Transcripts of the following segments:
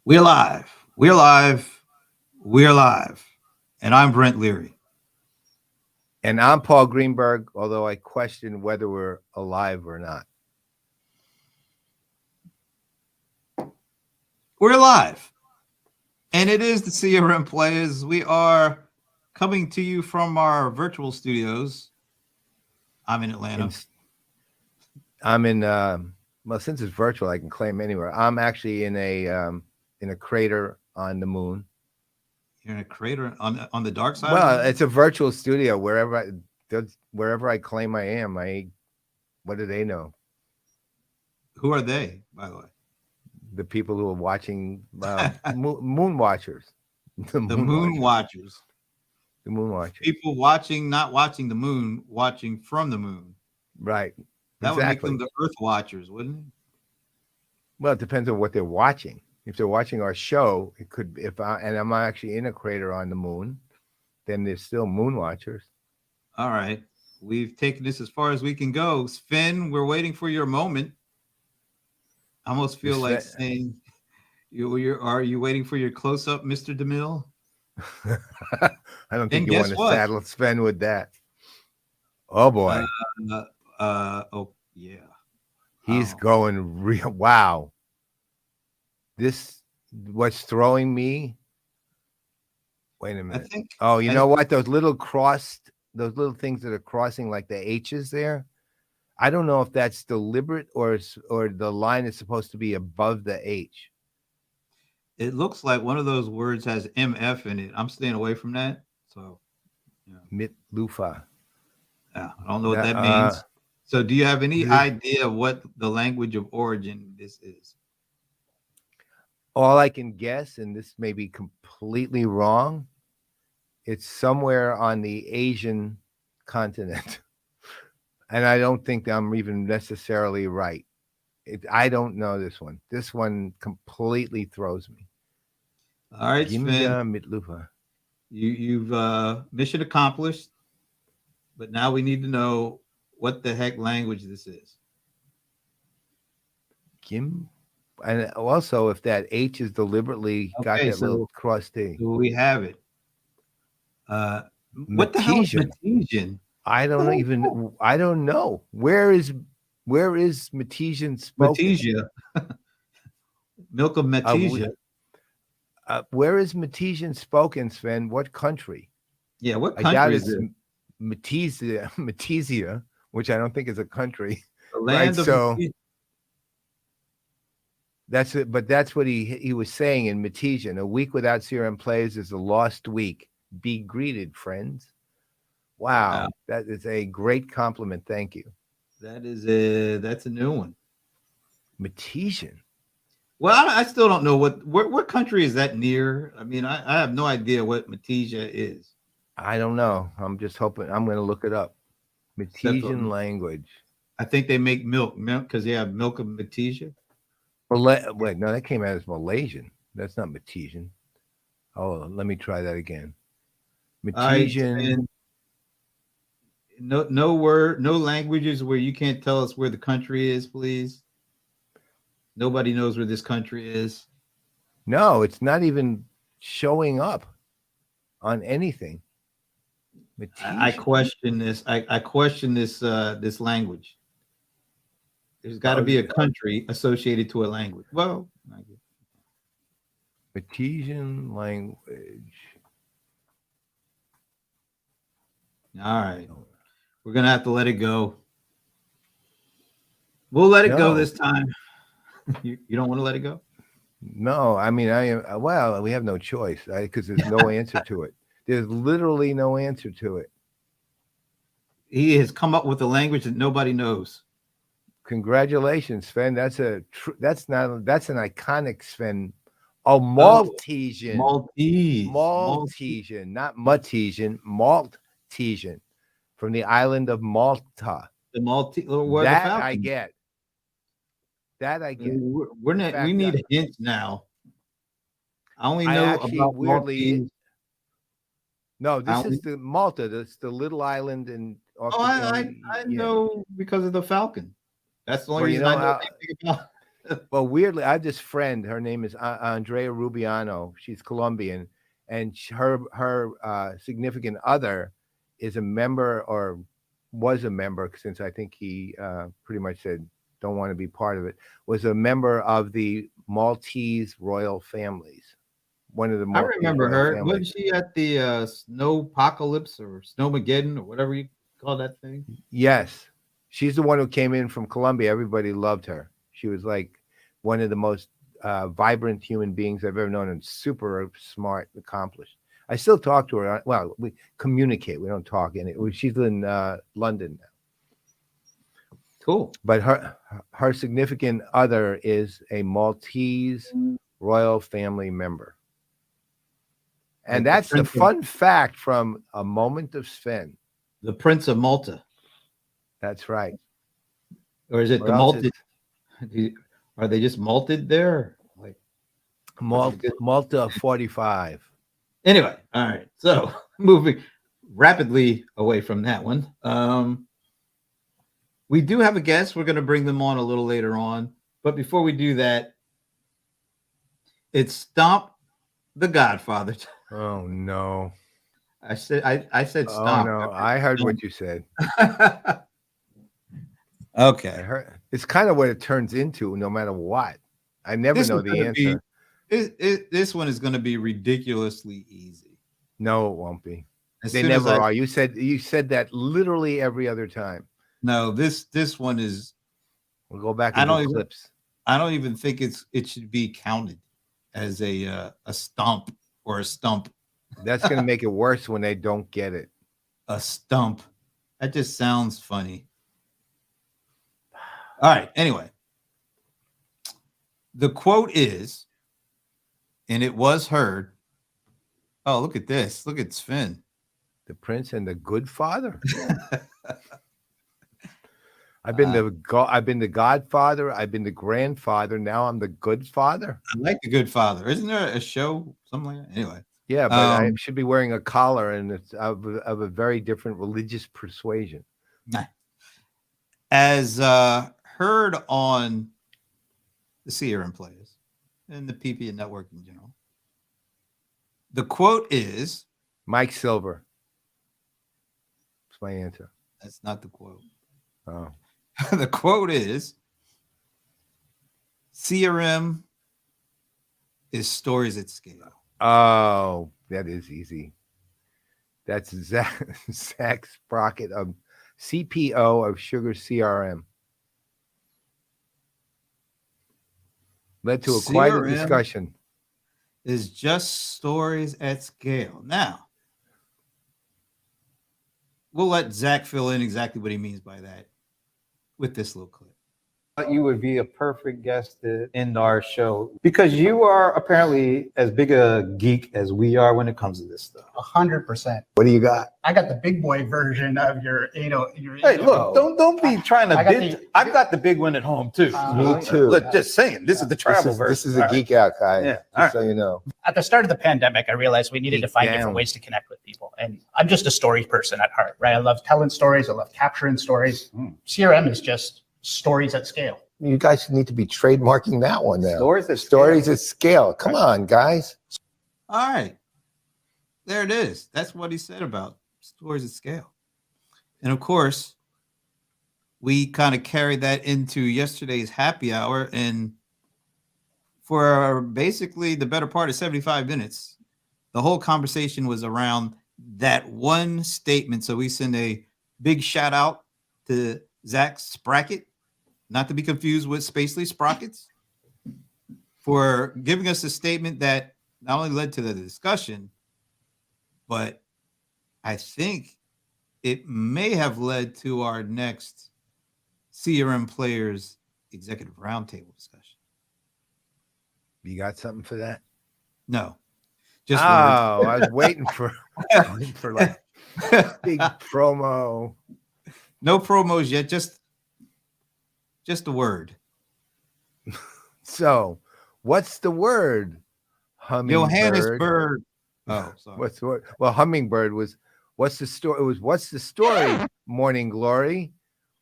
We're live. We're live. We're live. And I'm Brent Leary. And I'm Paul Greenberg, although I question whether we're alive or not. We're live. And it is the CRM Playaz. We are coming to you from our virtual studios. I'm in Atlanta. I'm in. Well, since it's virtual, I can claim anywhere. I'm actually in a crater on the moon. You're in a crater on the dark side. Well, it's a virtual studio wherever I claim I am. What do they know? Who are they, by the way? The people who are watching moon watchers. The moon watchers. The moon watchers. People watching, not watching the moon, watching from the moon. Right. That would make them the Earth watchers, wouldn't it? Well, it depends on what they're watching. If they're watching our show, it could. I'm actually in a crater on the moon, then there's still moon watchers. All right, we've taken this as far as we can go. Sven, we're waiting for your moment. I almost feel like saying, are you waiting for your close up, Mr. DeMille? I don't think you want to saddle Sven with that. Oh boy. Oh yeah. He's going real. Wow. This what's throwing me. Wait a minute. You know what? Those little things that are crossing like the H's there. I don't know if that's deliberate or the line is supposed to be above the H. It looks like one of those words has MF in it. I'm staying away from that. So, Mitlufa. Yeah, I don't know what that means. So, do you have any idea what the language of origin this is? All I can guess, and this may be completely wrong, it's somewhere on the Asian continent. And I don't think I'm even necessarily right. I don't know this one. This one completely throws me. All right, Sven. Mitlufa. You've mission accomplished, but now we need to know what the heck language this is. And also if that H is deliberately got that little cross T. So we have it. What the hell is Metesian? I don't know. Where is Metesian spoken? Metesia. Milk of Metesia. Where is Metesian spoken, Sven? What country? Yeah, what country is it? Metesia, which I don't think is a country. The land of Metesia. That's it, but that's what he was saying in Metesian. A week without CRM Playaz is a lost week. Be greeted, friends. Wow, that is a great compliment. Thank you. That's a new one. Metesian. Well, I still don't know what country is that near. I mean, I have no idea what Metesia is. I don't know. I'm just hoping. I'm going to look it up. Metesian language. I think they make milk because they have milk of Metesia. Wait, no, that came out as Malaysian. That's not Metesian. Oh, let me try that again. Metesian. No languages where you can't tell us where the country is, please. Nobody knows where this country is. No, it's not even showing up on anything. I question this. I question this language. There's got to be a country associated to a language. Well, Metesian language. All right. We're going to have to let it go. We'll let it go this time. You don't want to let it go? No, I mean, we have no choice because there's no answer to it. There's literally no answer to it. He has come up with a language that nobody knows. Congratulations, Sven. That's an iconic Sven. Oh, Maltesian. Maltesian, not Maltesian. Maltesian, from the island of Malta. I get. That I get. We need hints now. I only know about weirdly. No, this is the Malta. That's the little island in. I know because of the Falcon. That's the only reason I know anything about. Well, weirdly, I have this friend. Her name is Andrea Rubiano. She's Colombian, and her significant other is a member, or was a member, since I think he pretty much said don't want to be part of it. Was a member of the Maltese royal families. One of the I Maltese remember royal her. families. Wasn't she at the Snowpocalypse or Snowmageddon or whatever you call that thing? Yes, she's the one who came in from Colombia. Everybody loved her. She was like one of the most vibrant human beings I've ever known, and super smart, accomplished. I still talk to her. Well, we communicate. We don't talk. She's in London now. Cool. But her significant other is a Maltese royal family member. And Like that's the fun fact from A Moment of Sven. The Prince of Malta. That's right. Or is it the malted? Are they just malted there? Like Malta 45. Anyway, all right. So moving rapidly away from that one. We do have a guest. We're going to bring them on a little later on. But before we do that, it's Stomp the Godfather. Oh, no. I said Stomp. Oh, no. I heard what you said. Okay. It's kind of what it turns into no matter what. I never know the answer. This one is going to be ridiculously easy. No, it won't be. They never are. You said that literally every other time. No, this one is. We'll go back and do clips. I don't even think it should be counted as a stomp or a stump. That's going to make it worse when they don't get it. A stump. That just sounds funny. All right. Anyway, the quote is, and it was heard. Oh, look at this. Look at Sven. The Prince and the Good Father. I've been the Godfather. I've been the grandfather. Now I'm the Good Father. I like the Good Father. Isn't there a show, something like that? Anyway. Yeah, but I should be wearing a collar, and it's of a very different religious persuasion. As heard on the CRM Playaz and the PP network in general, the quote is Mike Silver. That's my answer. That's not the quote. Oh. The quote is CRM is stories at scale. Oh, that is easy. That's Zach Sprocket of CPO of Sugar CRM. Led to quite a discussion. Is just stories at scale. Now, we'll let Zach fill in exactly what he means by that with this little clip. You would be a perfect guest to end our show because you are apparently as big a geek as we are when it comes to this stuff. 100%. What do you got? I got the big boy version of your. Hey, look! Don't be trying to. I've got the big one at home too. Me too. Look, just saying. This is the travel version. This is a geek out guy. Yeah. Just so you know. At the start of the pandemic, I realized we needed to find different ways to connect with people, and I'm just a story person at heart, right? I love telling stories. I love capturing stories. CRM is just stories at scale. You guys need to be trademarking that one now. Stories at scale. Come on, guys. All right. There it is. That's what he said about stories at scale. And of course, we kind of carried that into yesterday's happy hour. And for basically the better part of 75 minutes, the whole conversation was around that one statement. So we send a big shout out to Zach Sprocket, not to be confused with Spacely Sprockets, for giving us a statement that not only led to the discussion, but I think it may have led to our next CRM Playaz executive roundtable discussion. You got something for that? No. Just I was waiting for like big promo. No promos yet, just a word. So, what's the word? Hummingbird. Johannesburg. Oh, sorry. What's the word? Well, hummingbird was. What's the story? It was what's the story? Morning Glory.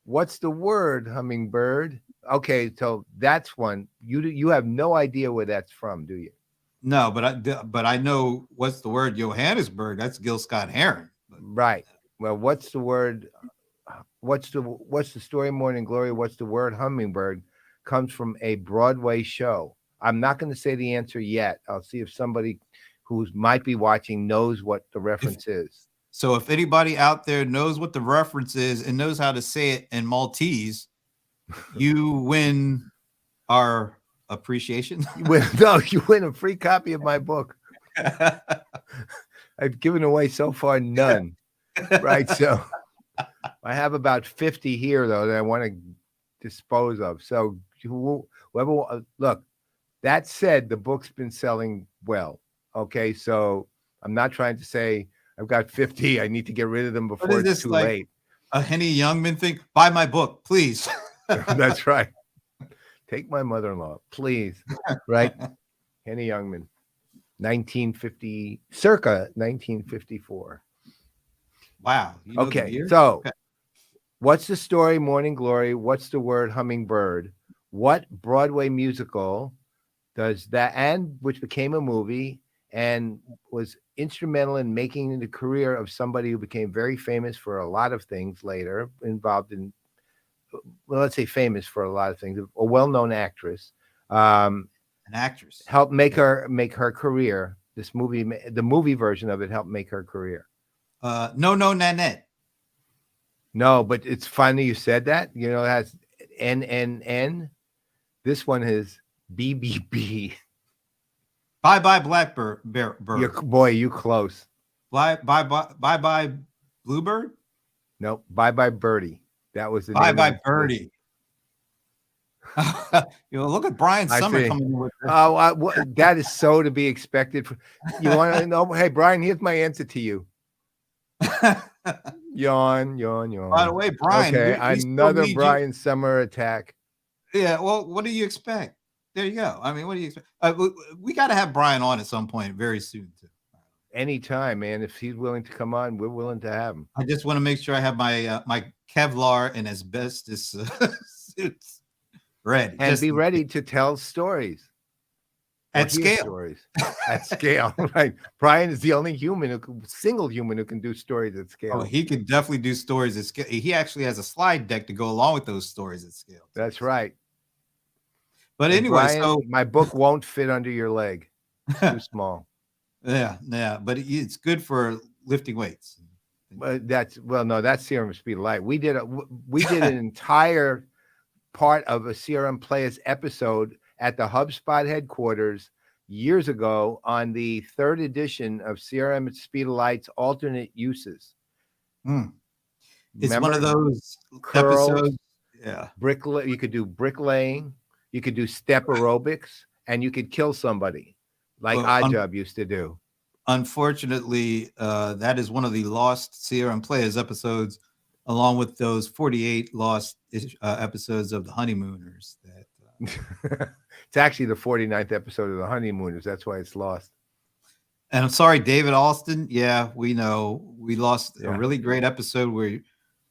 What's the word? Hummingbird. Okay, so that's one. You have no idea where that's from, do you? No, but I know what's the word Johannesburg. That's Gil Scott Heron. Right. Well, what's the word? What's the story? Morning Glory. What's the word? Hummingbird comes from a Broadway show. I'm not going to say the answer yet. I'll see if somebody who might be watching knows what the reference is. So if anybody out there knows what the reference is and knows how to say it in Maltese, you win our appreciation. You win a free copy of my book. I've given away so far none. Right. So I have about 50 here, though, that I want to dispose of. So whoever, look, that said, the book's been selling well. Okay. So I'm not trying to say I've got 50. I need to get rid of them before it's too late. A Henny Youngman thing. Buy my book, please. That's right. Take my mother-in-law, please. Right. Henny Youngman, 1950, circa 1954. Wow. Okay. So what's the story, Morning Glory? What's the word, hummingbird? What Broadway musical does that, and which became a movie and was instrumental in making the career of somebody who became very famous for a lot of things later, involved in, well, let's say famous for a lot of things, a well-known actress. An actress. Helped make her career. This movie, the movie version of it, helped make her career. No, Nanette. No, but it's funny you said that. You know, it has NNN. This one is BBB. Bye Blackbird. You close. Bye Bluebird. Nope. Bye Birdie. That was the Bye Birdie. Look at Brian Summer coming in with this. Oh, that is so to be expected. You want to know? Hey, Brian, here's my answer to you. Yawn. By the way, Brian. Okay, another Brian Summer attack. Yeah. Well, what do you expect? There you go. I mean, what do you expect? We got to have Brian on at some point very soon too. Anytime, man. If he's willing to come on, we're willing to have him. I just want to make sure I have my my Kevlar and asbestos suits ready. And be ready to tell stories. At scale. Stories. At scale, right? Brian is the only single human who can do stories at scale. Oh, he can definitely do stories at scale. He actually has a slide deck to go along with those stories at scale. That's right. But anyway, Brian, so my book won't fit under your leg. It's too small. Yeah. But it's good for lifting weights. But that's CRM Speed of Light. We did an entire part of a CRM Playaz episode at the HubSpot headquarters years ago on the 3rd edition of CRM Speed of Light's alternate uses. It's one of those curls, episodes. Yeah. You could do bricklaying, you could do step aerobics, and you could kill somebody like Oddjob used to do. Unfortunately, that is one of the lost CRM Playaz episodes, along with those 48 lost episodes of the Honeymooners. That it's actually the 49th episode of the Honeymooners. That's why it's lost. And I'm sorry, David Alston. Yeah, we know we lost a really great episode where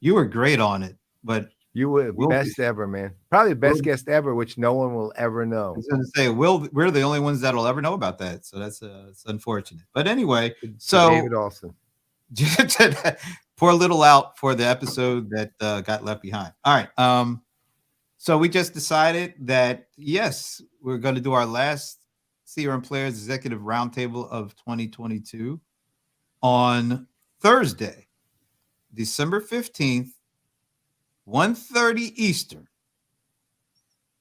you were great on it, but you were best ever, man. Probably the best guest ever, which no one will ever know. I was going to say, we're the only ones that'll ever know about that. So that's it's unfortunate. But anyway, so David Alston. Pour a little out for the episode that got left behind. All right. So we just decided that, yes, we're going to do our last CRM Playaz Executive Roundtable of 2022 on Thursday, December 15th, 1:30 Eastern.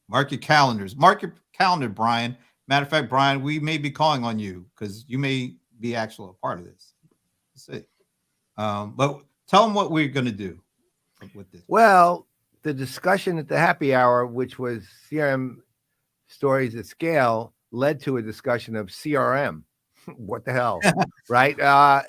Mark your calendars. Mark your calendar, Brian. Matter of fact, Brian, we may be calling on you because you may be actually a part of this. Let's see. But tell them what we're going to do with this. Well, the discussion at the happy hour, which was CRM stories at scale, led to a discussion of CRM. What the hell, right?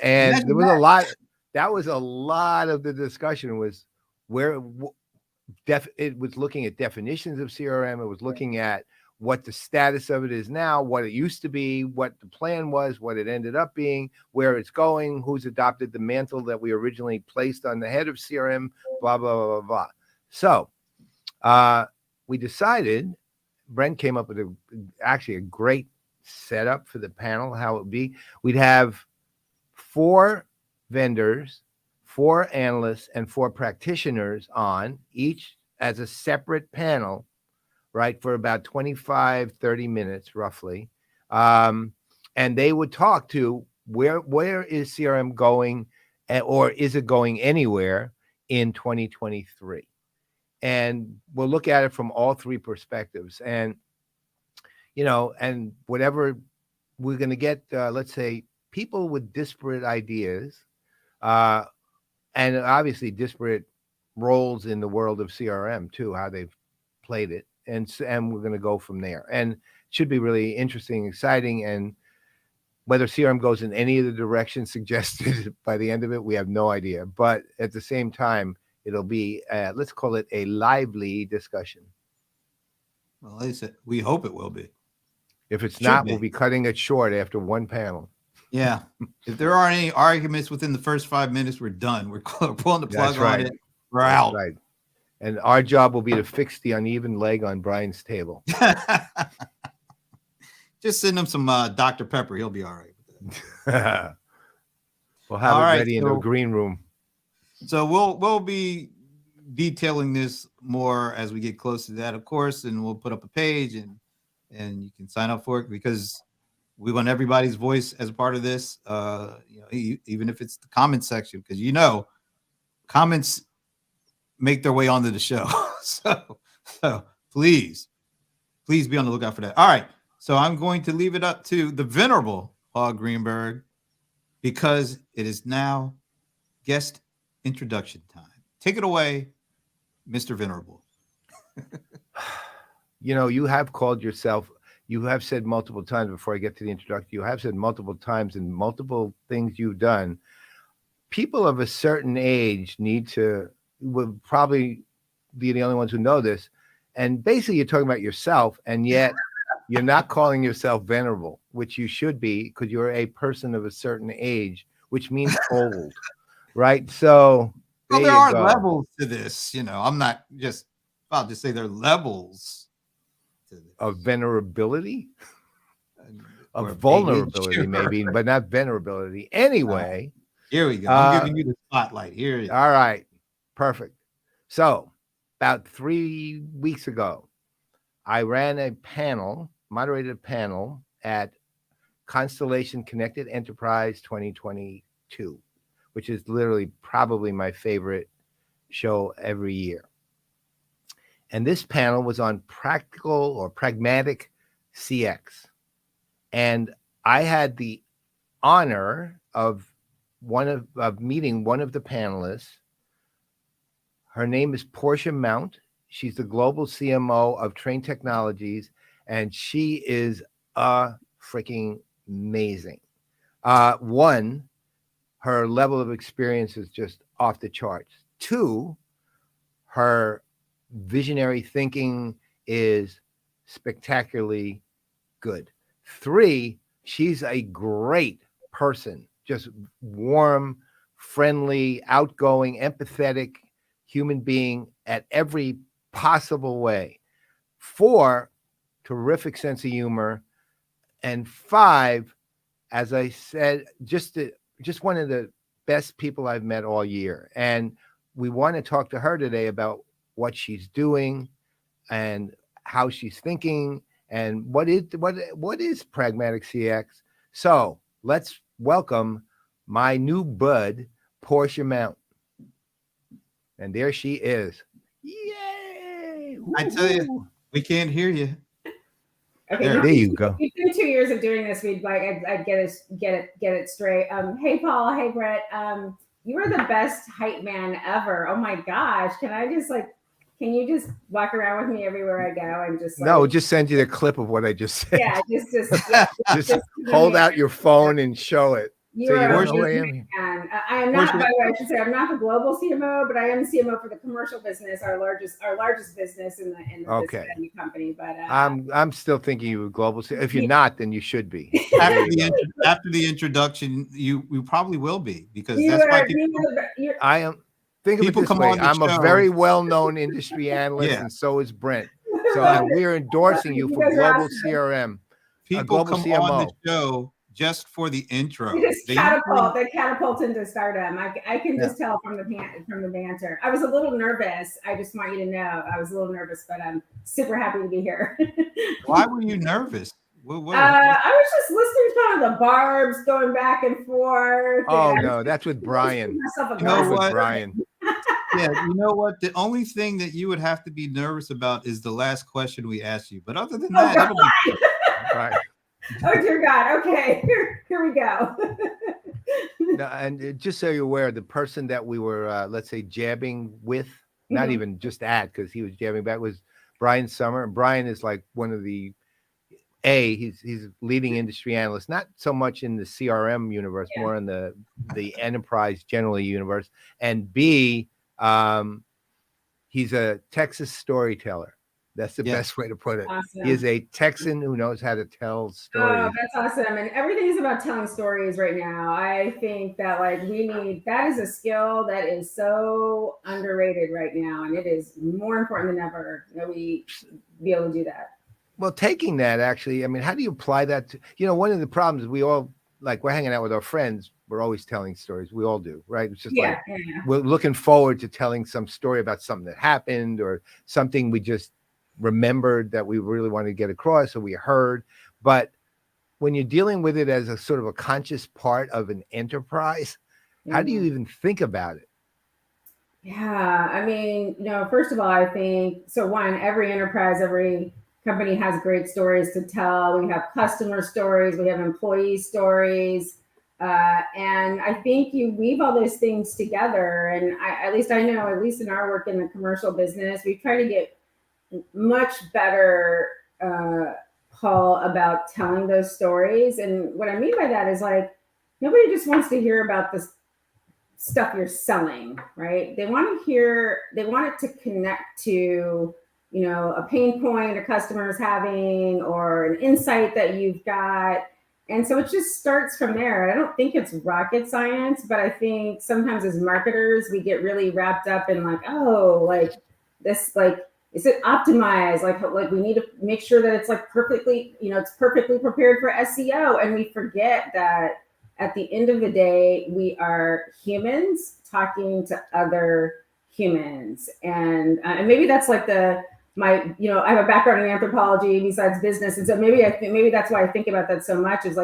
And there was a lot. That was a lot of the discussion was where it was looking at definitions of CRM. It was looking at what the status of it is now, what it used to be, what the plan was, what it ended up being, where it's going, who's adopted the mantle that we originally placed on the head of CRM, blah, blah, blah, blah, blah. So we decided, Brent came up with actually a great setup for the panel, how it would be. We'd have 4 vendors, 4 analysts, and 4 practitioners on, each as a separate panel, right, for about 25, 30 minutes roughly. And they would talk to where is CRM going, or is it going anywhere in 2023? And we'll look at it from all 3 perspectives. And, and whatever we're going to get, let's say, people with disparate ideas, and obviously disparate roles in the world of CRM too, how they've played it. And we're going to go from there. And it should be really interesting, exciting. And whether CRM goes in any of the directions suggested by the end of it, we have no idea. But at the same time, it'll be, let's call it a lively discussion. Well, at least we hope it will be. If it's not, we'll be cutting it short after one panel. Yeah. If there aren't any arguments within the first 5 minutes, we're done. We're pulling the plug on it. We're out. Right. And our job will be to fix the uneven leg on Brian's table. Just send him some Dr. Pepper. He'll be all right with that. We'll have it ready in the green room. So we'll be detailing this more as we get close to that, of course, and we'll put up a page and you can sign up for it, because we want everybody's voice as a part of this. Even if it's the comment section, because comments make their way onto the show. so please be on the lookout for that. All right. So I'm going to leave it up to the venerable Paul Greenberg, because it is now guest introduction time. Take it away, Mr. Venerable. You have called yourself, you have said multiple times before I get to the introduction, you have said multiple times in multiple things you've done, people of a certain age would probably be the only ones who know this. And basically you're talking about yourself, and yet you're not calling yourself venerable, which you should be, because you're a person of a certain age, which means old, right? So there are levels to this. I'm not just about to say there are levels to this. Of venerability, of vulnerability, maybe, but not venerability. Anyway, here we go. I'm giving you the spotlight. Here. All right, perfect. So about 3 weeks ago, I moderated a panel at Constellation Connected Enterprise 2022, which is literally probably my favorite show every year. And this panel was on practical or pragmatic CX. And I had the honor of meeting one of the panelists. Her name is Portia Mount. She's the global CMO of Trane Technologies, and she is freaking amazing. One, her level of experience is just off the charts. 2, her visionary thinking is spectacularly good. 3, she's a great person, just warm, friendly, outgoing, empathetic human being at every possible way. 4, terrific sense of humor. And 5, as I said, just one of the best people I've met all year. And we want to talk to her today about what she's doing and how she's thinking and what is pragmatic CX. So let's welcome my new bud, Portia Mount. And there she is. Yay! Woo-hoo. I tell you, we can't hear you. Okay, there you go. It's been 2 years of doing this. I'd get it straight. Hey, Paul. Hey, Brett. You are the best hype man ever. Oh my gosh! Can you just walk around with me everywhere I go and just no, just send you the clip of what I just said. Yeah, just hold out your phone and show it. You are I am not, by the way, I should say I'm not the global CMO, but I am CMO for the commercial business, our largest business in the company. But I'm still thinking you were global. If you're not, then you should be. After the introduction, you probably will be, because that's why I am. Think of it this way. I'm a very well-known industry analyst, and so is Brent. So we're endorsing you for global CRM. People come on the show just for the intro. They catapult into stardom. I can just tell from the banter. I was a little nervous. I just want you to know I was a little nervous, but I'm super happy to be here. Why were you nervous? I was just listening to kind of the barbs going back and forth. Oh no, that's with Brian. You know what, Brian? Yeah, you know what? The only thing that you would have to be nervous about is the last question we asked you. But other than that, it'll be right. Oh dear God. Okay, here we go. No, and just so you're aware, the person that we were, let's say, jabbing with, not even just at, because he was jabbing back, was Brian Summer. And Brian is like one of the he's leading industry analyst, not so much in the CRM universe, more in the enterprise generally universe. And B, he's a Texas storyteller. That's the best way to put it. Awesome. He is a Texan who knows how to tell stories. Oh, that's awesome. And everything is about telling stories right now. I think that that is a skill that is so underrated right now. And it is more important than ever that we be able to do that. Well, taking that actually, I mean, how do you apply that to, one of the problems we all, we're hanging out with our friends. We're always telling stories. We all do, right? It's just we're looking forward to telling some story about something that happened or something we just remembered that we really wanted to get across or we heard. But when you're dealing with it as a sort of a conscious part of an enterprise, how do you even think about it? Yeah, I mean, first of all, I think, every enterprise, every company has great stories to tell. We have customer stories, we have employee stories. And I think you weave all those things together. And at least in our work in the commercial business, we try to get much better, Paul, about telling those stories. And what I mean by that is nobody just wants to hear about this stuff you're selling, right? They want it to connect to, a pain point a customer is having or an insight that you've got. And so it just starts from there. I don't think it's rocket science, but I think sometimes as marketers, we get really wrapped up in is it optimized? We need to make sure that it's perfectly, it's perfectly prepared for SEO. And we forget that at the end of the day, we are humans talking to other humans. And maybe that's I have a background in anthropology besides business. And so maybe that's why I think about that so much is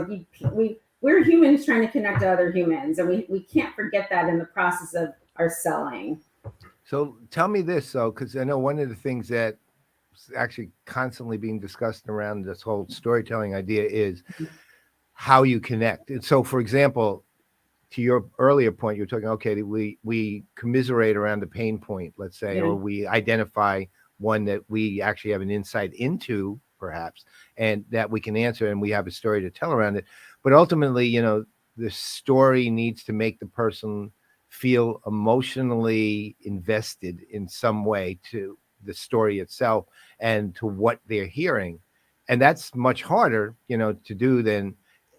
we're humans trying to connect to other humans. And we can't forget that in the process of our selling. So tell me this, though, because I know one of the things that is actually constantly being discussed around this whole storytelling idea is how you connect. And so, for example, to your earlier point, you're talking, okay, we commiserate around the pain point, let's say, or we identify one that we actually have an insight into, perhaps, and that we can answer, and we have a story to tell around it. But ultimately, the story needs to make the person feel emotionally invested in some way to the story itself and to what they're hearing. And that's much harder, to do than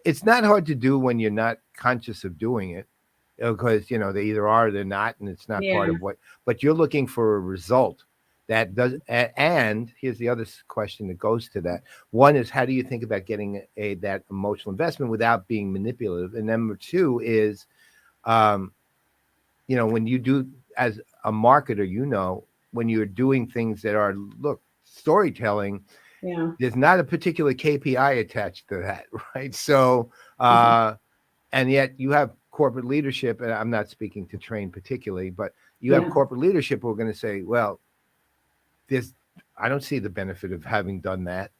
it's not hard to do when you're not conscious of doing it because, they either are or they're not, and it's not part of but you're looking for a result that does. And here's the other question that goes to that. One is, how do you think about getting that emotional investment without being manipulative? And number two is, when you do as a marketer, when you're doing things that are, storytelling, there's not a particular KPI attached to that, right? So, and yet you have corporate leadership, and I'm not speaking to Trane particularly, but you have corporate leadership who are going to say, well, I don't see the benefit of having done that.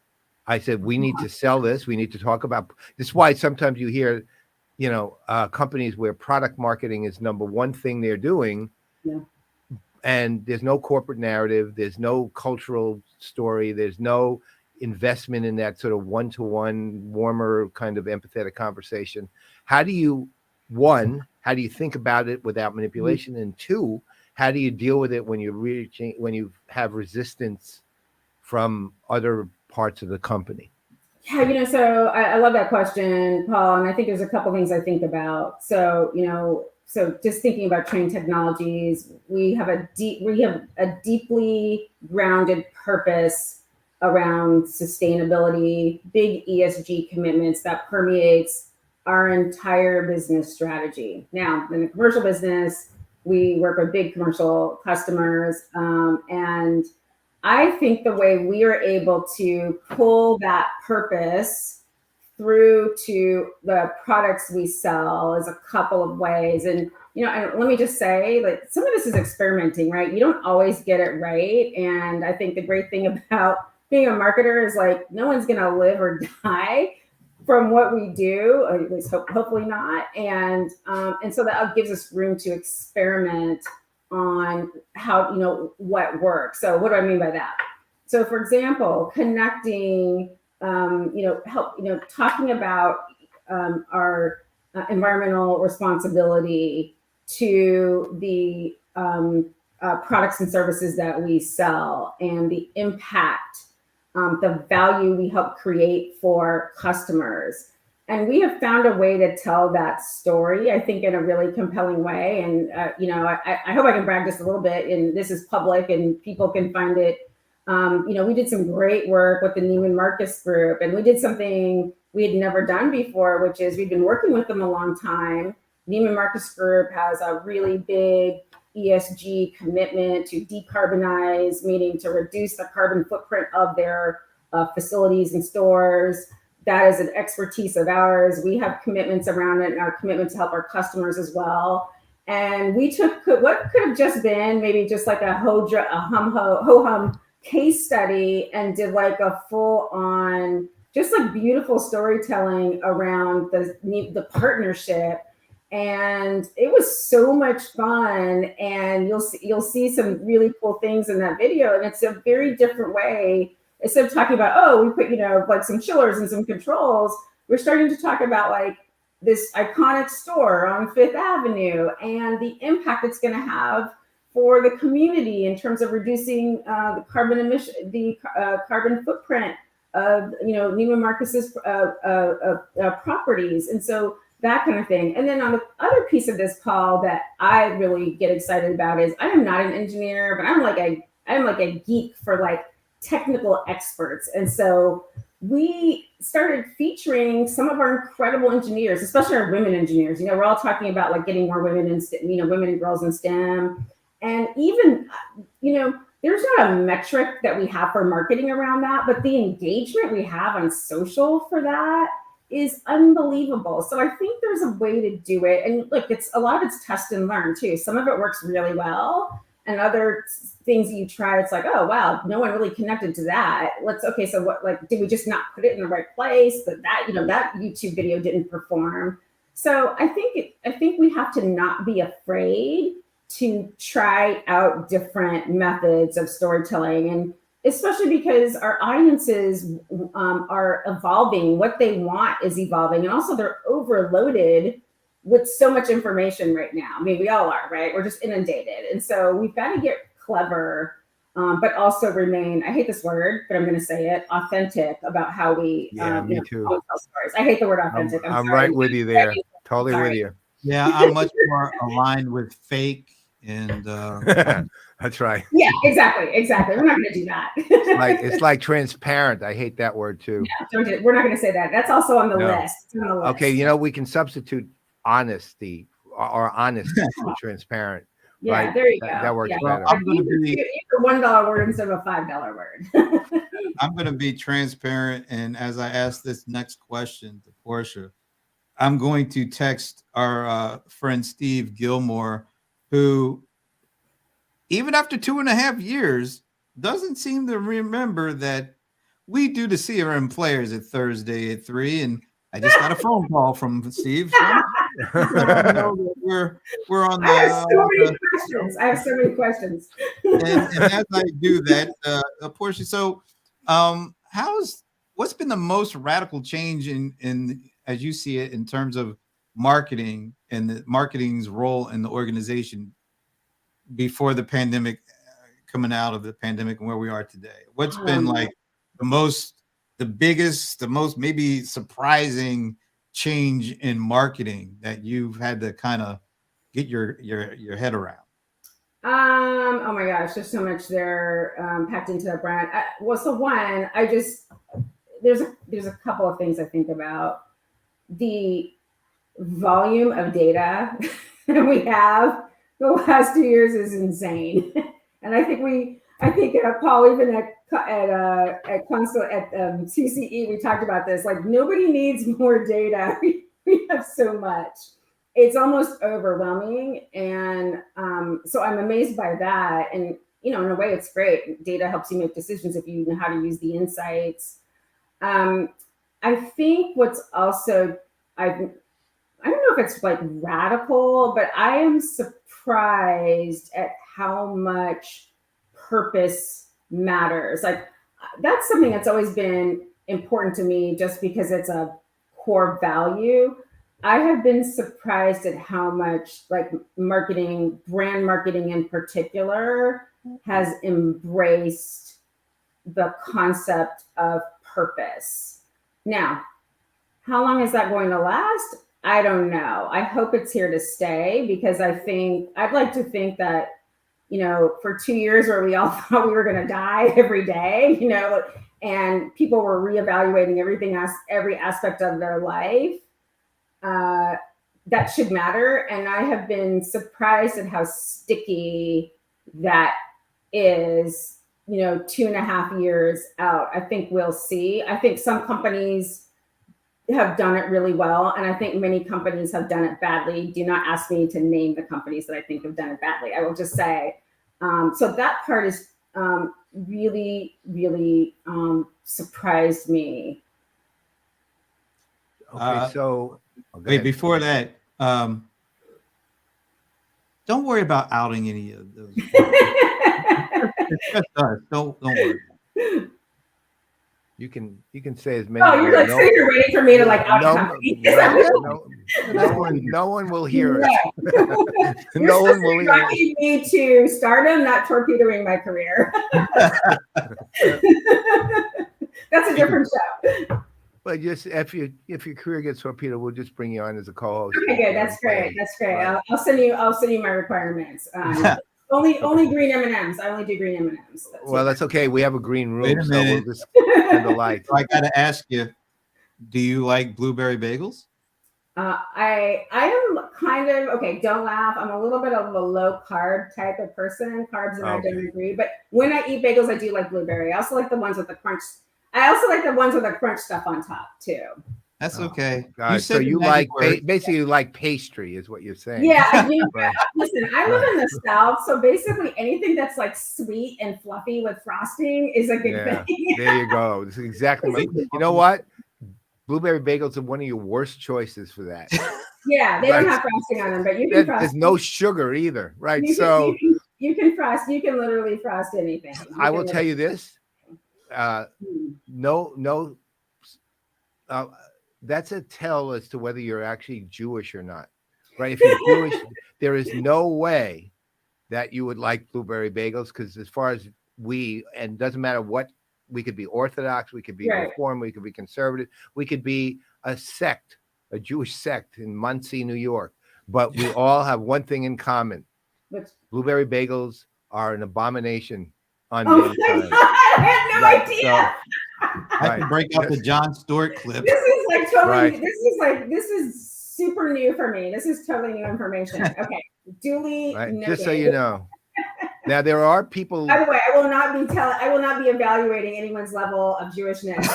I said, we need to sell this. We need to talk about this. Is why sometimes you hear, companies where product marketing is number one thing they're doing. Yeah. And there's no corporate narrative. There's no cultural story. There's no investment in that sort of one-to-one, warmer kind of empathetic conversation. How do you think about it without manipulation? Mm-hmm. And two, how do you deal with it when you have resistance from other parts of the company? Yeah, so I love that question, Paul, and I think there's a couple things I think about. So, so just thinking about Trane Technologies, we have a deeply grounded purpose around sustainability, big ESG commitments that permeates our entire business strategy. Now, in the commercial business, we work with big commercial customers, and I think the way we are able to pull that purpose through to the products we sell is a couple of ways. And and let me just say, like, some of this is experimenting, right? You don't always get it right. And I think the great thing about being a marketer is, like, no one's going to live or die from what we do, or at least hopefully not. And so that gives us room to experiment on how, what works. So what do I mean by that? So, for example, connecting, talking about our environmental responsibility to the products and services that we sell, and the impact, the value we help create for customers. And we have found a way to tell that story, I think, in a really compelling way. And, I hope I can brag just a little bit, and this is public and people can find it. We did some great work with the Neiman Marcus Group, and we did something we had never done before, which is we've been working with them a long time. Neiman Marcus Group has a really big ESG commitment to decarbonize, meaning to reduce the carbon footprint of their facilities and stores. That is an expertise of ours. We have commitments around it, and our commitment to help our customers as well. And we took what could have just been maybe just like a ho-hum case study, and did like a full on, just like beautiful storytelling around the partnership. And it was so much fun. And you'll see some really cool things in that video. And it's a very different way. Instead of talking about, we put, like some chillers and some controls, we're starting to talk about like this iconic store on Fifth Avenue and the impact it's going to have for the community in terms of reducing the carbon emission, the carbon footprint of Neiman Marcus's properties, and so that kind of thing. And then on the other piece of this, Paul, that I really get excited about is, I am not an engineer, but I'm like a geek for like technical experts, and so we started featuring some of our incredible engineers, especially our women engineers. We're all talking about like getting more women in, women and girls in STEM. And even, there's not a metric that we have for marketing around that, but the engagement we have on social for that is unbelievable. So I think there's a way to do it. And look, a lot of it's test and learn too. Some of it works really well, and other things you try, it's like, oh, wow, no one really connected to that. So what, like, did we just not put it in the right place? That YouTube video didn't perform. So I think we have to not be afraid to try out different methods of storytelling, and especially because our audiences are evolving. What they want is evolving, and also they're overloaded with so much information right now. I mean, we all are, right? We're just inundated, and so we've got to get clever, but also remain, I hate this word, but I'm going to say it, authentic about how we me too. tell stories. I hate the word authentic. I'm right with you there. Totally with you. Yeah, I'm much more aligned with fake. And that's right. Yeah, exactly. We're not going to do that. It's like transparent. I hate that word too. Yeah, we're not going to say that. That's also on the list. On the list. Okay, we can substitute honesty or honest for transparent. Yeah, right? There you go. That works better. I'm going to be a $1 word instead of a $5 word. I'm going to be transparent, and as I ask this next question to Portia, I'm going to text our friend Steve Gilmore, who, even after 2.5 years, doesn't seem to remember that we do the CRM Playaz at Thursday at 3, and I just got a phone call from Steve. So we're on the. I have so many questions. and as I do that, Portia, so what's been the most radical change in as you see it in terms of marketing and the marketing's role in the organization before the pandemic, coming out of the pandemic, and where we are today? What's been like the biggest, the most maybe surprising change in marketing that you've had to kind of get your head around? Oh my gosh, there's so much there packed into that brand. There's a couple of things I think about. The volume of data that we have the last 2 years is insane, and I think Paul, even at CCE, we talked about this. Like, nobody needs more data. We have so much. It's almost overwhelming, and so I'm amazed by that. And in a way, it's great. Data helps you make decisions if you know how to use the insights. I think what's also I don't know if it's like radical, but I am surprised at how much purpose matters. Like, that's something that's always been important to me, just because it's a core value. I have been surprised at how much, like, brand marketing in particular, has embraced the concept of purpose. Now, how long is that going to last? I don't know. I hope it's here to stay, because I'd like to think that, for 2 years where we all thought we were going to die every day, and people were reevaluating every aspect of their life, that should matter. And I have been surprised at how sticky that is, 2.5 years out. I think we'll see. I think some companies have done it really well, and I think many companies have done it badly. Do not ask me to name the companies that I think have done it badly. I will just say, so that part is really, really surprised me. Okay, so wait, before that, don't worry about outing any of those. It's just us. Don't worry. You can say as many. Oh, you're like sitting here waiting for me to like out no one will hear it. No one will hear it. Me to stardom, not torpedoing my career. That's a different show. But just if your career gets torpedoed, we'll just bring you on as a co-host. Okay, good. That's great. Right. I'll send you my requirements. Only green M&Ms. I only do green M&Ms. That's okay. We have a green room. Wait a minute. So we'll just send the lights. I got to ask you, do you like blueberry bagels? I am kind of, okay, don't laugh. I'm a little bit of a low carb type of person. Carbs and I don't agree. But when I eat bagels, I do like blueberry. I also like the ones with the crunch. I also like the ones with the crunch stuff on top too. That's okay. So you like basically you like pastry is what you're saying. Yeah. Listen, I live in the South, so basically anything that's like sweet and fluffy with frosting is a good thing. There you go. This is exactly what, you know what? Blueberry bagels are one of your worst choices for that. Yeah, they don't have frosting on them, but you can frost. There's no sugar either, right? You can frost. You can literally frost anything. I will tell you this. That's a tell as to whether you're actually Jewish or not, right? If you're Jewish, there is no way that you would like blueberry bagels, because as far as and doesn't matter what, we could be Orthodox, we could be Reform, we could be conservative, we could be a sect, a Jewish sect in Muncie, New York, but we all have one thing in common. Blueberry bagels are an abomination on mankind. I had no idea. I can break out the Jon Stewart clip. This is like totally. This is super new for me. This is totally new information. Okay, duly noted. Just so you know. Now there are people. By the way, I will not be evaluating anyone's level of Jewishness.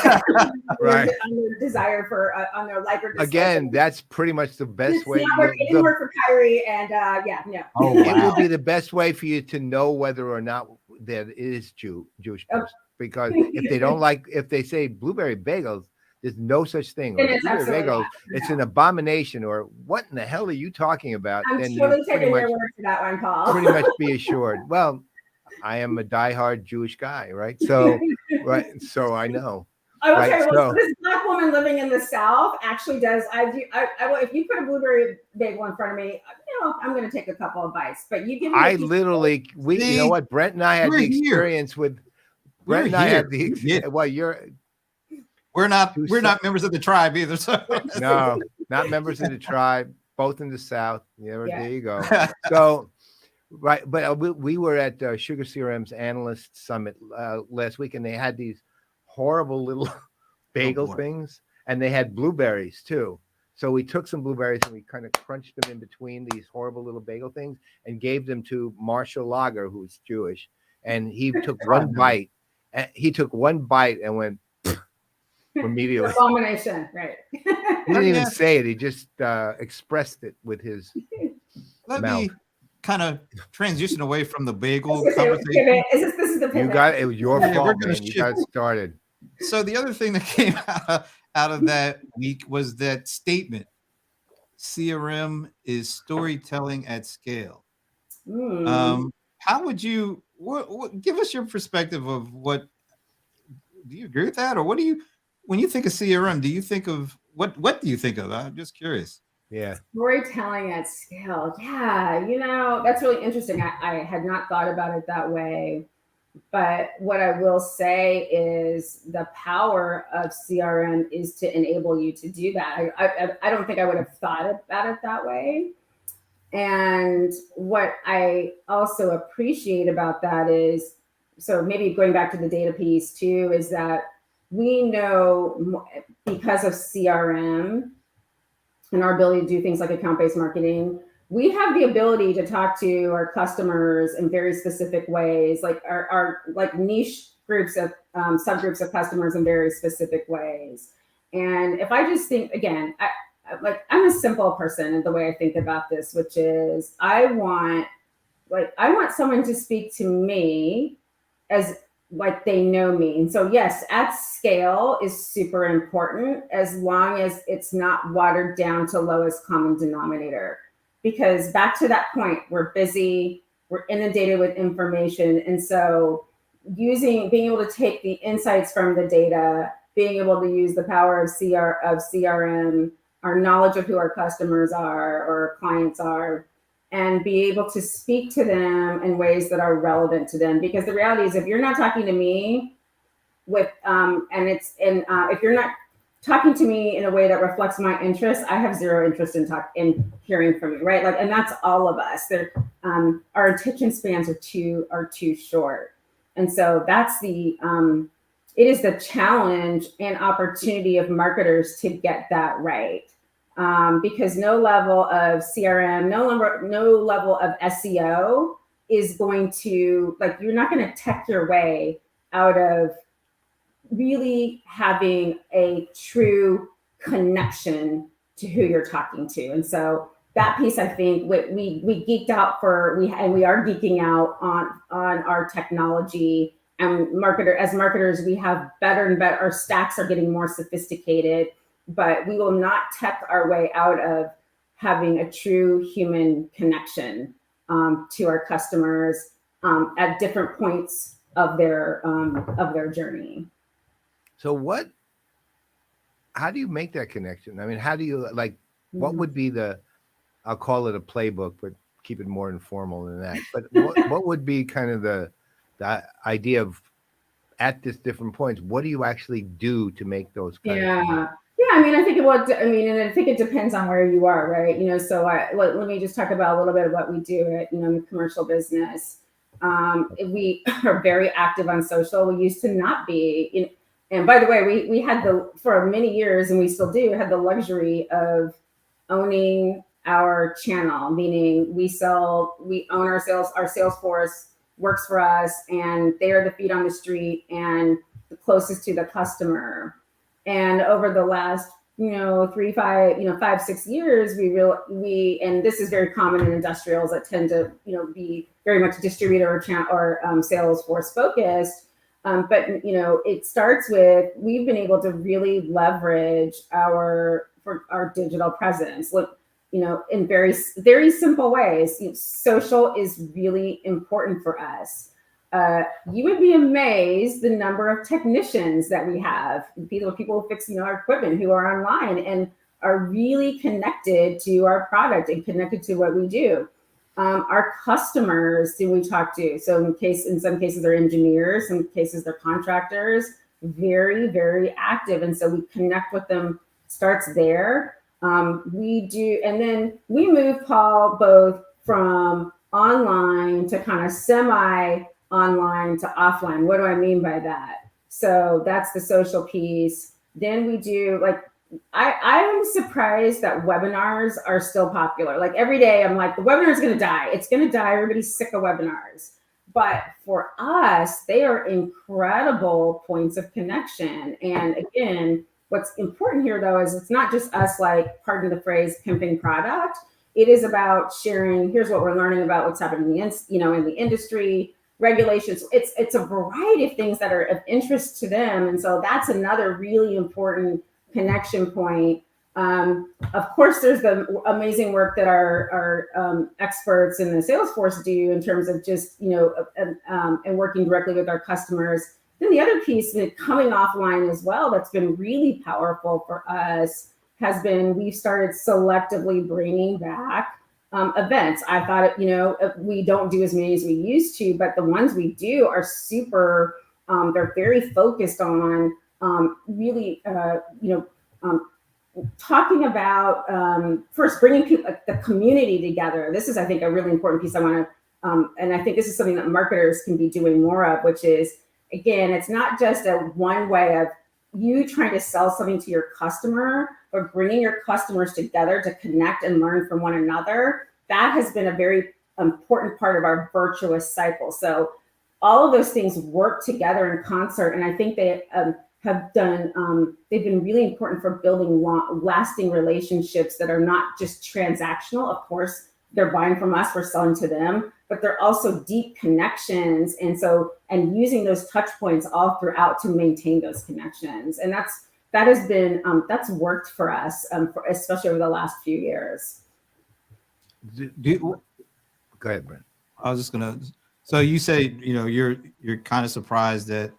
Right. On their desire for on their like or dislike. Again, that's pretty much the best way. It didn't work for Kyrie, and no. Oh, wow. It would be the best way for you to know whether or not there is Jewish person. Because if they don't if they say blueberry bagels, there's no such thing. Or blueberry bagels, it's an abomination, or what in the hell are you talking about? I'm totally taking your word for that one, Paul. Pretty much be assured. Well, I am a diehard Jewish guy, right? So, so I know. Okay, so this black woman living in the South actually does. I if you put a blueberry bagel in front of me, I'm going to take a couple of bites. But you give me. You know what? Brent and I had the experience with. Brent and I had the. Well, we're not members of the tribe either. So. No, not members of the tribe. Both in the South. There you go. So, Right, but we were at Sugar CRM's Analyst Summit last week, and they had these horrible little bagel things, and they had blueberries too. So we took some blueberries and we kind of crunched them in between these horrible little bagel things and gave them to Marshall Lager, who's Jewish, and he took one bite. And he took one bite and went immediately. Abomination, right? He didn't even say it; he just expressed it with his Let mouth. me kind of transition away from the bagel conversation. This is the pivot. You got it. It was your fault, man. Shift. You got it started. So the other thing that came out of that week was that statement: CRM is storytelling at scale. How would you what give us your perspective of what? Do you agree with that, or what do you, when you think of CRM, do you think of what do you think of? I'm just curious. Yeah. Storytelling at scale. Yeah, that's really interesting. I had not thought about it that way. But what I will say is the power of CRM is to enable you to do that. I don't think I would have thought about it that way. And what I also appreciate about that is, so maybe going back to the data piece too, is that we know because of CRM and our ability to do things like account-based marketing, we have the ability to talk to our customers in very specific ways, like our like niche groups of subgroups of customers in very specific ways. And if I just think, again, I'm a simple person in the way I think about this, which is I want someone to speak to me as like they know me. And so yes, at scale is super important as long as it's not watered down to lowest common denominator. Because back to that point, we're busy, we're inundated with information. And so being able to take the insights from the data, being able to use the power of CRM, our knowledge of who our customers are or our clients are, and be able to speak to them in ways that are relevant to them. Because the reality is, if you're not talking to me if you're not talking to me in a way that reflects my interests, I have zero interest in hearing from you, right? And that's all of us. Our attention spans are too short, and so that's it is the challenge and opportunity of marketers to get that right. Because no level of CRM, no level of SEO is going to, you're not going to tech your way out of really having a true connection to who you're talking to. And so that piece, I think, we geeked out and we are geeking out on our technology. And as marketers, we have better and better, our stacks are getting more sophisticated, but we will not tech our way out of having a true human connection to our customers at different points of their journey. So how do you make that connection? I mean, how do you what would be I'll call it a playbook, but keep it more informal than that. But what would be kind of the idea of at this different points, what do you actually do to make those kind of connections? Yeah, I think it depends on where you are, right? So let me just talk about a little bit of what we do at, in the commercial business. We are very active on social. We used to not be. And by the way, we had for many years, and we still do, had the luxury of owning our channel, meaning we own our sales force works for us, and they are the feet on the street and the closest to the customer. And over the last, 5-6 years, and this is very common in industrials that tend to, be very much distributor or sales force focused. But it starts with, we've been able to really leverage our digital presence, in very, very simple ways. Social is really important for us. You would be amazed the number of technicians that we have, people fixing our equipment who are online and are really connected to our product and connected to what we do. Our customers who we talk to, so in some cases they're engineers, in some cases they're contractors, very, very active. And so we connect with them, starts there. We do, and then we move, Paul, both from online to kind of semi-online to offline. What do I mean by that? So that's the social piece. Then we do like, I'm surprised that webinars are still popular. Like every day I'm like, the webinar is going to die. It's going to die. Everybody's sick of webinars. But for us, they are incredible points of connection. And again, what's important here though, is it's not just us, like, pardon the phrase, pimping product. It is about sharing, here's what we're learning about what's happening in the industry, regulations. It's a variety of things that are of interest to them. And so that's another really important connection point. Of course, there's the amazing work that our experts in the Salesforce do in terms of just, and working directly with our customers. Then the other piece, coming offline as well, that's been really powerful for us has been, we've started selectively bringing back events. I thought, we don't do as many as we used to, but the ones we do are super, they're very focused on really, talking about first bringing people, the community together. This is, I think, a really important piece I want to, and I think this is something that marketers can be doing more of, which is, again, it's not just a one way of you trying to sell something to your customer, but bringing your customers together to connect and learn from one another. That has been a very important part of our virtuous cycle. So all of those things work together in concert. And I think they have done, they've been really important for building lasting relationships that are not just transactional. Of course, they're buying from us, we're selling to them, but they're also deep connections. And using those touch points all throughout to maintain those connections. And that has been, that's worked for us, especially over the last few years. Go ahead, Brent. I was just gonna, so you say, you're kind of surprised that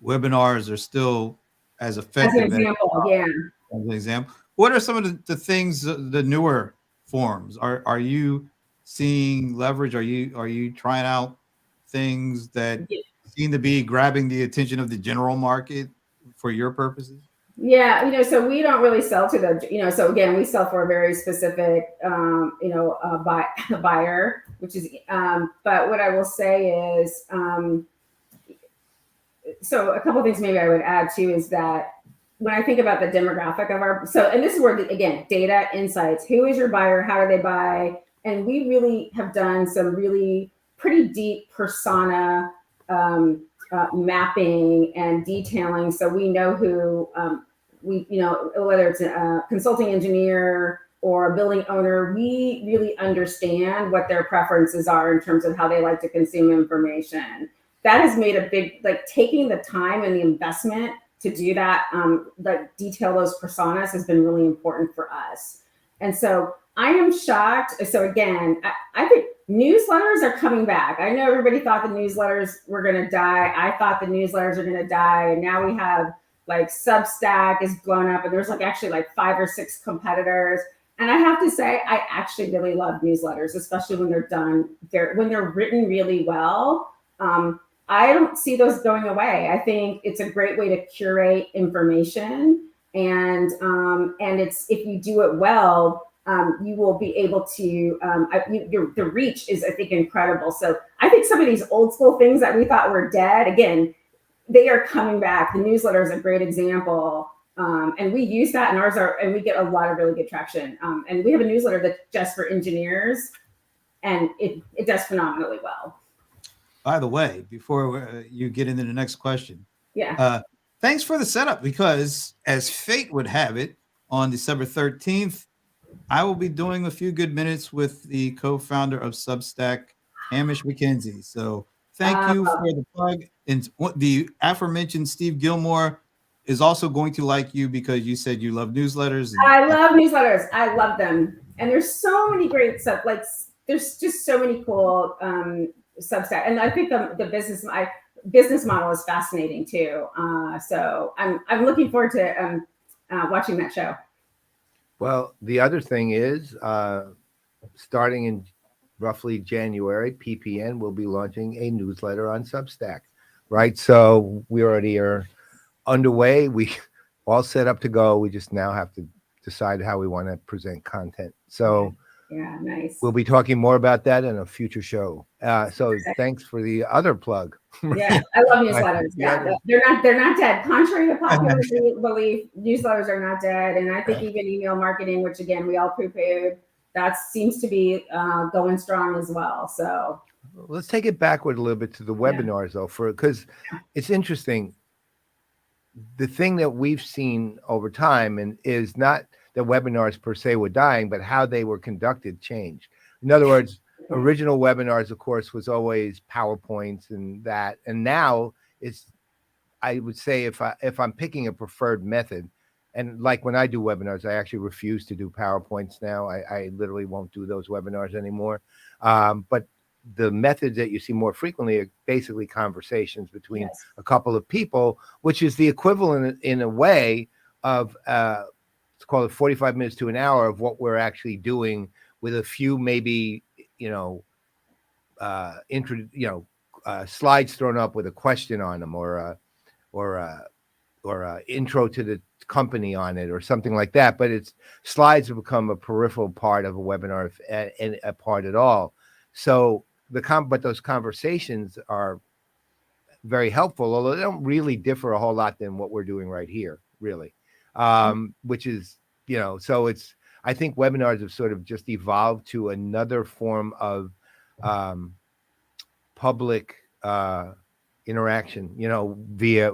webinars are still as effective. As an example, yeah. As an example, what are some of the things, the newer forms? Are you seeing leverage? Are you trying out things that seem to be grabbing the attention of the general market for your purposes? Yeah, so we don't really sell to the, so again, we sell for a very specific, buyer, which is, but what I will say is, so a couple of things maybe I would add too is that when I think about the demographic of and this is where, again, data, insights, who is your buyer, how do they buy? And we really have done some really pretty deep persona mapping and detailing. So we know who, whether it's a consulting engineer or a building owner, we really understand what their preferences are in terms of how they like to consume information. That has made a big, taking the time and the investment to do that, detail those personas has been really important for us. And so I am shocked. So again, I think newsletters are coming back. I know everybody thought the newsletters were going to die. I thought the newsletters are going to die. And now we have Substack is blown up and there's actually 5 or 6 competitors. And I have to say, I actually really love newsletters, especially when they're done, when they're written really well. I don't see those going away. I think it's a great way to curate information, and it's, if you do it well, you will be able to. The reach is, I think, incredible. So I think some of these old school things that we thought were dead, again, they are coming back. The newsletter is a great example, and we use that in ours, and we get a lot of really good traction. And we have a newsletter that's just for engineers, and it does phenomenally well. By the way, before you get into the next question, yeah, thanks for the setup, because as fate would have it, on December 13th, I will be doing a few good minutes with the co-founder of Substack, Hamish McKenzie. So thank you for the plug. And the aforementioned Steve Gilmore is also going to like you because you said you love newsletters. I love newsletters. I love them. And there's so many great stuff. There's just so many cool Substack, and I think the business model is fascinating too. So I'm looking forward to watching that show. Well, the other thing is, starting in roughly January, PPN will be launching a newsletter on Substack, right? So we already are underway. We all set up to go. We just now have to decide how we want to present content. So Yeah, nice. We'll be talking more about that in a future show. So thanks for the other plug. Yeah, I love newsletters. Yeah, they're not dead. Contrary to popular belief, newsletters are not dead. And I think even email marketing, which again we all poo-pooed, that seems to be going strong as well. So let's take it backward a little bit to the webinars though, because it's interesting. The thing that we've seen over time and is not that webinars per se were dying, but how they were conducted changed. In other words, original webinars, of course, was always PowerPoints and that. And now it's, I would say if I'm picking a preferred method, and like when I do webinars, I actually refuse to do PowerPoints now. I literally won't do those webinars anymore. But the methods that you see more frequently are basically conversations between a couple of people, which is the equivalent in a way of let's call it 45 minutes to an hour of what we're actually doing with a few maybe slides thrown up with a question on them or intro to the company on it or something like that. But it's slides have become a peripheral part of a webinar and a part at all. So but those conversations are very helpful, although they don't really differ a whole lot than what we're doing right here, really. Which is, so it's, I think webinars have sort of just evolved to another form of public interaction, via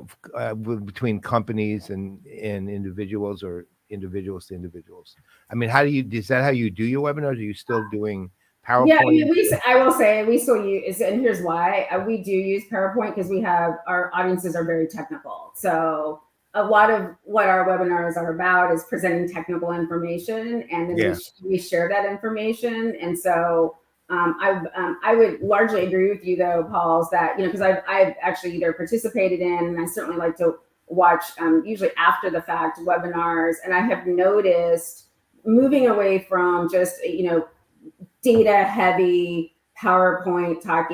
between companies and individuals or individuals to individuals. I mean, is that how you do your webinars? Are you still doing PowerPoint? Yeah, I will say we still use, and here's why. We do use PowerPoint because our audiences are very technical. So a lot of what our webinars are about is presenting technical information, and then we share that information. And so I would largely agree with you, though, Paul, that because I've actually either participated in, and I certainly like to watch usually after the fact webinars, and I have noticed moving away from just data heavy PowerPoint talk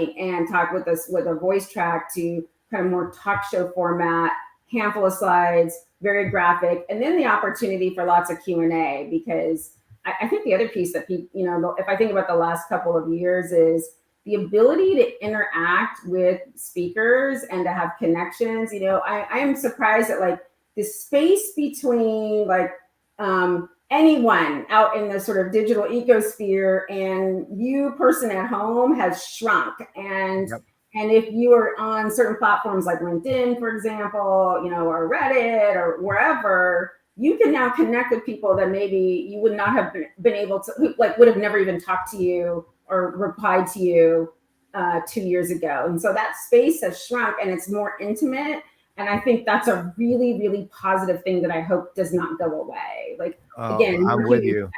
with us with a voice track to kind of more talk show format, handful of slides, very graphic, and then the opportunity for lots of Q&A, because I think the other piece that people, if I think about the last couple of years, is the ability to interact with speakers and to have connections. I am surprised at the space between anyone out in the sort of digital ecosphere and you person at home has shrunk. And if you are on certain platforms like LinkedIn, for example, or Reddit or wherever, you can now connect with people that maybe you would not have been able to, would have never even talked to you or replied to you 2 years ago. And so that space has shrunk and it's more intimate. And I think that's a really, really positive thing that I hope does not go away. Again, I'm with you.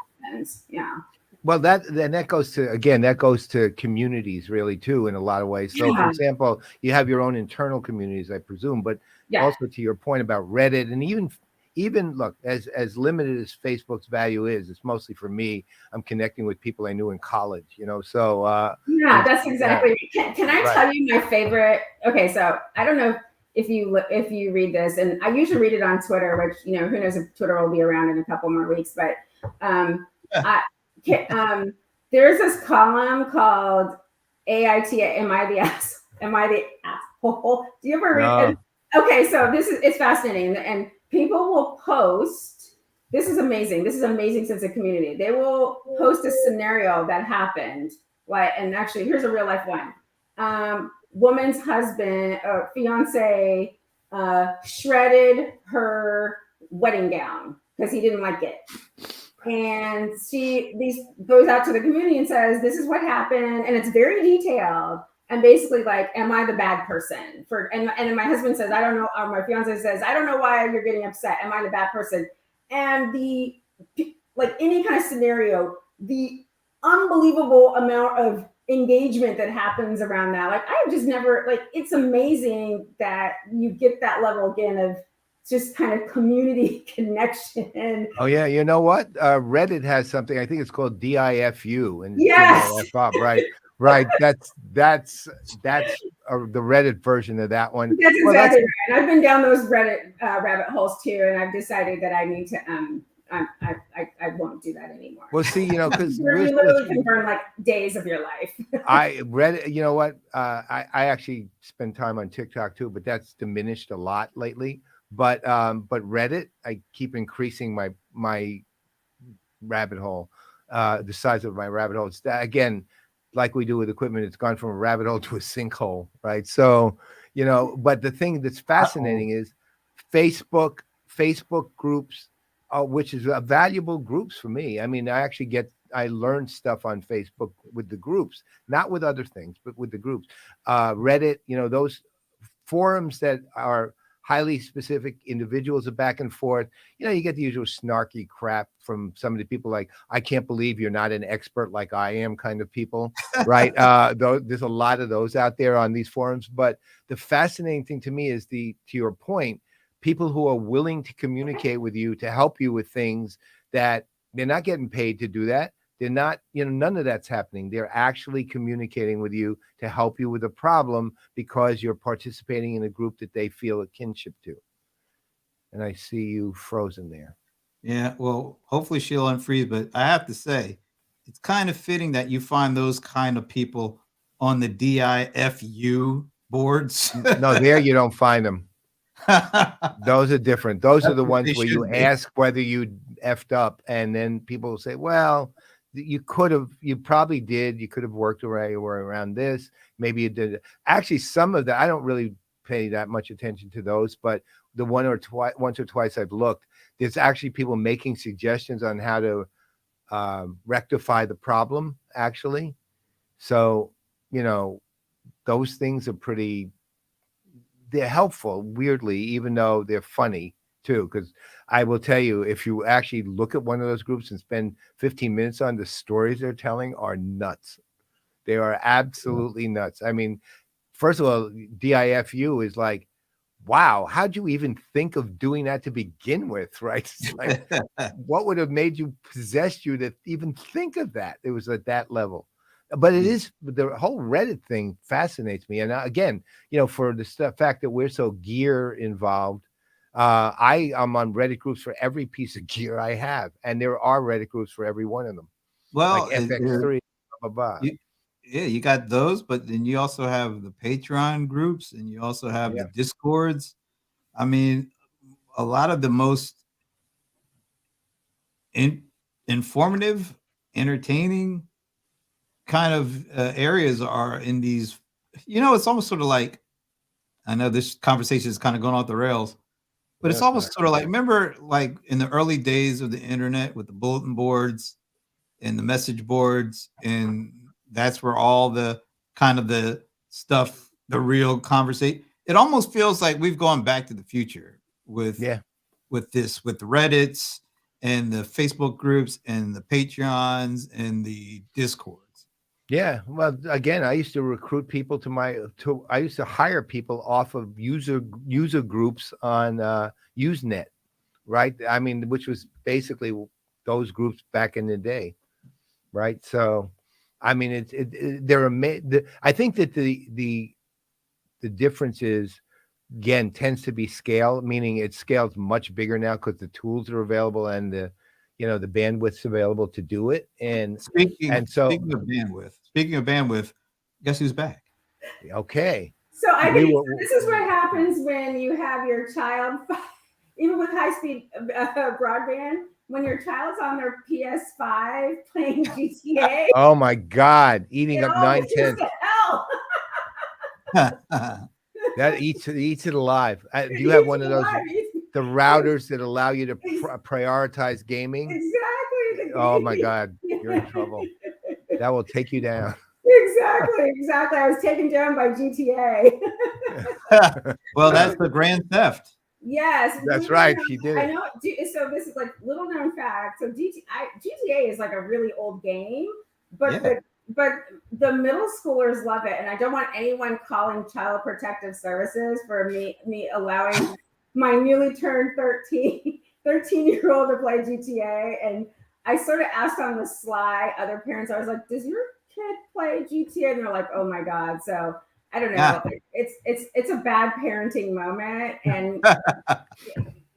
Yeah. Well, that goes to communities really too, in a lot of ways. So, for example, you have your own internal communities, I presume, but also to your point about Reddit, and even look, as limited as Facebook's value is, it's mostly for me. I'm connecting with people I knew in college, So that's exactly. Can I tell you my favorite? Okay, so I don't know if you read this, and I usually read it on Twitter, which who knows if Twitter will be around in a couple more weeks, but there's this column called AIT. Am I the asshole? Do you ever read it? Okay, so it's fascinating, and people will post. This is amazing. This is amazing sense of community. They will post a scenario that happened, and actually, here's a real life one. Woman's husband or fiance shredded her wedding gown because he didn't like it. And she goes out to the community and says, this is what happened. And it's very detailed. And basically am I the bad person? And my husband says, I don't know. Or my fiance says, I don't know why you're getting upset. Am I the bad person? And any kind of scenario, the unbelievable amount of engagement that happens around that. I've just never, it's amazing that you get that level again of just kind of community connection. Oh yeah, you know what? Reddit has something. I think it's called DIFU, and F-up, right? That's the Reddit version of that one. That's exactly right. And I've been down those Reddit rabbit holes too, and I've decided that I need to I won't don't do that anymore. Well, see, because you literally can burn like days of your life. I read it. You know what? I actually spend time on TikTok too, but that's diminished a lot lately. But Reddit, I keep increasing my rabbit hole, the size of my rabbit hole. It's again, like we do with equipment, it's gone from a rabbit hole to a sinkhole, right? So, but the thing that's fascinating is Facebook groups, which is valuable groups for me. I mean, I learned stuff on Facebook with the groups, not with other things, but with the groups. Reddit, those forums that are highly specific, individuals are back and forth. You get the usual snarky crap from some of the people like, I can't believe you're not an expert like I am kind of people, right? There's a lot of those out there on these forums. But the fascinating thing to me is to your point, people who are willing to communicate with you to help you with things that they're not getting paid to do that. They're not, none of that's happening. They're actually communicating with you to help you with a problem because you're participating in a group that they feel a kinship to. And I see you frozen there. Yeah, well, hopefully she'll unfreeze, but I have to say, it's kind of fitting that you find those kind of people on the DIFU boards. No, there you don't find them. Those are different. Those are the ones where you ask whether you effed up, and then people will say, well, you probably did. You could have worked around this. Maybe you did. Actually, some of that, I don't really pay that much attention to those, but the once or twice I've looked, there's actually people making suggestions on how to rectify the problem, actually. So, those things are they're helpful, weirdly, even though they're funny too. Because I will tell you, if you actually look at one of those groups and spend 15 minutes on the stories they're telling are nuts. They are absolutely nuts. I mean, first of all, DIFU is like, wow, how'd you even think of doing that to begin with, right? It's like, what would have made you possess you to even think of that? It was at that level. But it is, the whole Reddit thing fascinates me. And again, for the fact that we're so gear involved, I am on Reddit groups for every piece of gear I have. And there are Reddit groups for every one of them. Well, like FX3, blah, blah, blah. You got those, but then you also have the Patreon groups and you also have the Discords. I mean, a lot of the most informative, entertaining kind of areas are in these, it's almost sort of like, I know this conversation is kind of going off the rails, but it's almost sort of like, remember like in the early days of the internet with the bulletin boards and the message boards, and that's where all the kind of the stuff, the real conversation, it almost feels like we've gone back to the future with the Reddits and the Facebook groups and the Patreons and the Discords. Yeah, well, again, I used to recruit people I used to hire people off of user groups on Usenet, right? I mean, which was basically those groups back in the day, right? So, I mean, I think that the difference is, again, tends to be scale, meaning it scales much bigger now because the tools are available and the bandwidth's available to do it. And speaking of bandwidth, guess who's back? Okay. So this is what happens when you have your child, even with high-speed broadband, when your child's on their PS5 playing GTA. Oh my God, eating up 9/10. That eats it alive. Do you have one of those? The routers that allow you to prioritize gaming. Exactly. Oh my God, you're in trouble. That will take you down. Exactly. I was taken down by GTA. Well, that's the grand theft. Yes, that's right. She did it. I know. So this is like little known fact. So GTA is like a really old game, but the middle schoolers love it, and I don't want anyone calling Child Protective Services for me allowing my newly turned 13-year-old to play GTA. And I sort of asked on the sly other parents, I was like, does your kid play GTA? And they're like, oh my God. So I don't know. It's a bad parenting moment. And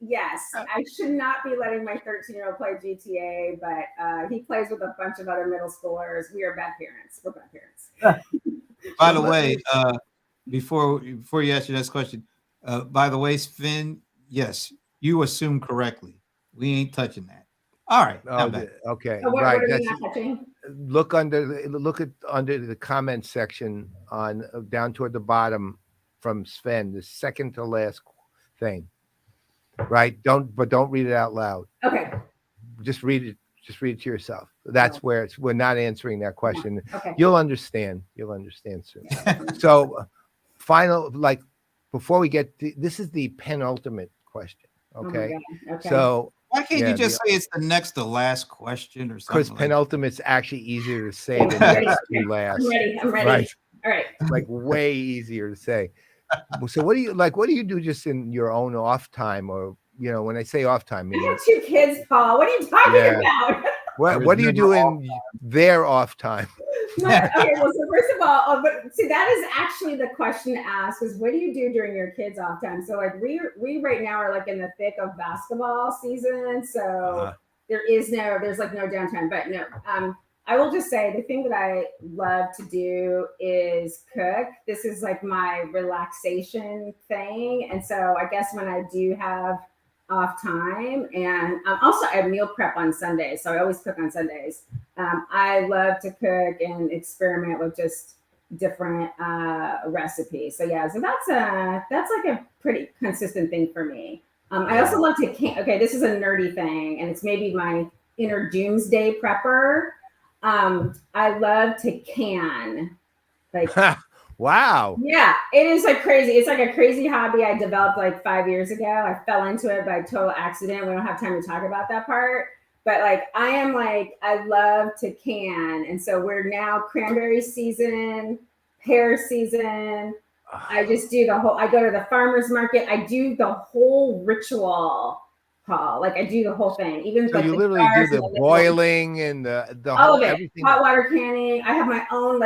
Yes, I should not be letting my 13-year-old play GTA, but he plays with a bunch of other middle schoolers. We are bad parents. We're bad parents. By the way, before you ask your next question, by the way, Finn, yes, you assumed correctly. We ain't touching that. All right. Okay. So what right. are we not touching? Look under the comment section on down toward the bottom from Sven, the second to last thing. Right. Don't read it out loud. Okay. Just read it to yourself. That's where we're not answering that question. Okay. You'll understand soon. So final, like before we get this is the penultimate question. Okay. Oh okay. So why can't you just say it's the next to last question or something? Because penultimate's actually easier to say than next to last. I'm ready. Right. All right. Like way easier to say. So what do you do just in your own off time, or when I say off time, I have 2 kids, Paul. What are you talking about? What do you do in their off time? Okay, well, so first of all, but see, that is actually the question to ask: is what do you do during your kids' off time? So, like, we right now are like in the thick of basketball season, so there's like no downtime. But no, I will just say the thing that I love to do is cook. This is like my relaxation thing, and so I guess when I do have off time, and also I meal prep on Sundays, so I always cook on Sundays. I love to cook and experiment with just different recipes. So yeah, so that's like a pretty consistent thing for me. I also love to can. Okay, this is a nerdy thing, and it's maybe my inner doomsday prepper. I love to can, like. Wow. Yeah, it is like crazy. It's like a crazy hobby I developed like 5 years ago. I fell into it by total accident. We don't have time to talk about that part. But like I love to can. And so we're now cranberry season, pear season. I just do I go to the farmer's market. I do the whole ritual, Paul. Like I do the whole thing. Even so like you literally do the boiling and the all whole of it. Everything. Hot water canning. I have my own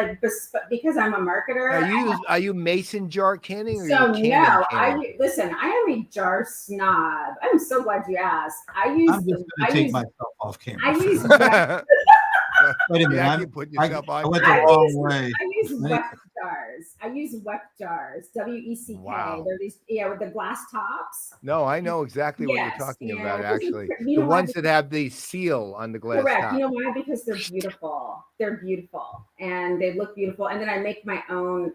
because I'm a marketer. Are you mason jar canning or so you no? canning? Listen. I am a jar snob. I'm so glad you asked. I'm just going to take myself off camera. I use. Wait a minute. I went the wrong way. I use WEC jars. I use WEC jars. WECK. Wow. They're these, with the glass tops. No, I know exactly what you're talking about. Actually, the ones that have the seal on the glass correct. top. You know why? Because they're beautiful. They're beautiful, and they look beautiful. And then I make my own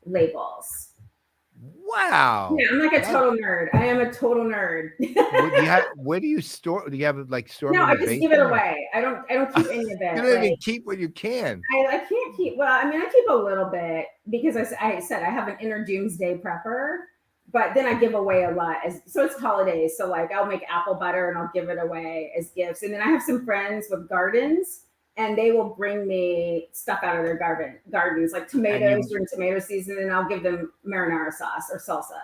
labels. Wow. Yeah, I'm like a total nerd. I am a total nerd. Where do you store? Do you have it like store? No, I just give it away. I don't keep any of it. You don't even keep what you can. I can't keep. Well, I mean, I keep a little bit because I said I have an inner doomsday prepper, but then I give away a lot. So it's holidays. So like I'll make apple butter and I'll give it away as gifts. And then I have some friends with gardens. And they will bring me stuff out of their gardens, like tomatoes during tomato season, and I'll give them marinara sauce or salsa.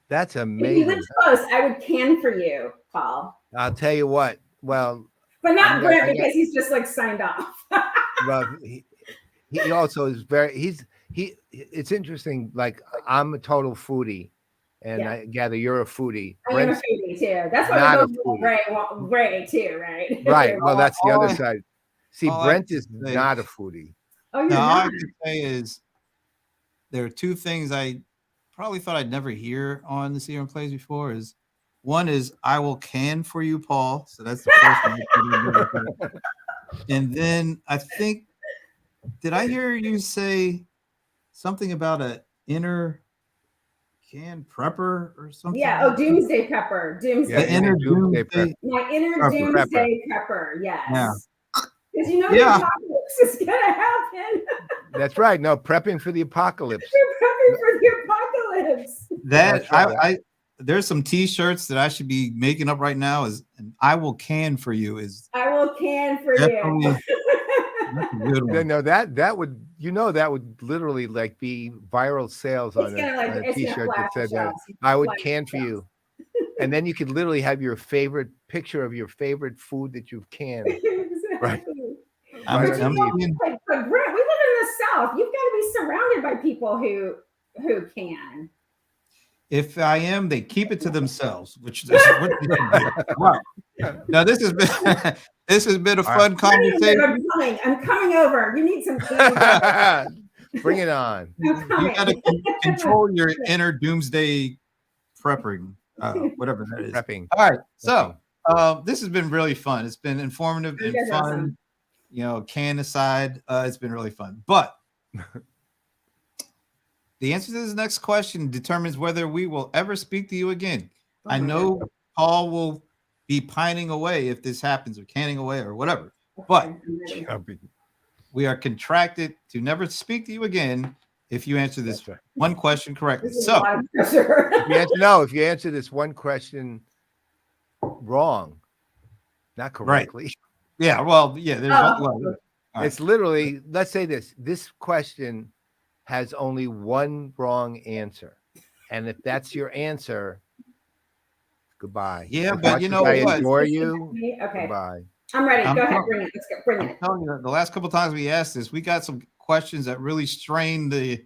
That's amazing. If you live close, I would can for you, Paul. I'll tell you what. Well, but not Brent because he's just like signed off. Well, he also is very. It's interesting. Like I'm a total foodie, and I gather you're a foodie. I'm a foodie too. That's why we both Ray too, right? Right. Well, that's the other side. See, Brent is not a foodie. Oh, you're all not? I can say is there are 2 things I probably thought I'd never hear on the CRM Playaz before. Is one is I will can for you, Paul. So that's the first one. And then I think, did I hear you say something about an inner can prepper or something? Yeah. Oh, doomsday prepper. Doomsday. Yeah, inner doomsday prepper. My inner doomsday prepper. Yes. Yeah. Because the apocalypse is gonna happen. That's right. No, prepping for the apocalypse. You're prepping for the apocalypse. That there's some T-shirts that I should be making up right now. I will can for you. I will can for you. That's a good one. No, that would literally like be viral sales on a T-shirt that said that. I would can for you. And then you could literally have your favorite picture of your favorite food that you've canned. Exactly. Right. But Brent, we live in the South. You've got to be surrounded by people who can. If I am, they keep it to themselves, which is what they should do. Wow. Now this has been this has been a fun conversation. I'm coming over. You need some Bring it on. You got to control your inner doomsday prepping, whatever that is. Prepping. All right, so this has been really fun. It's been informative and fun. Awesome. You know, can aside, it's been really fun. But the answer to this next question determines whether we will ever speak to you again. I know Paul will be pining away if this happens, or canning away, or whatever. But we are contracted to never speak to you again if you answer this one question correctly. So, if you answer this one question wrong, not correctly. Right. Yeah, well, yeah. There's it's literally, let's say this question has only one wrong answer, and if that's your answer, goodbye. Yeah, but you know I what? adore you. Okay. Goodbye. I'm ready. Go ahead. Bring it. Let's go. Bring it. I'm telling you, the last couple of times we asked this, we got some questions that really strained the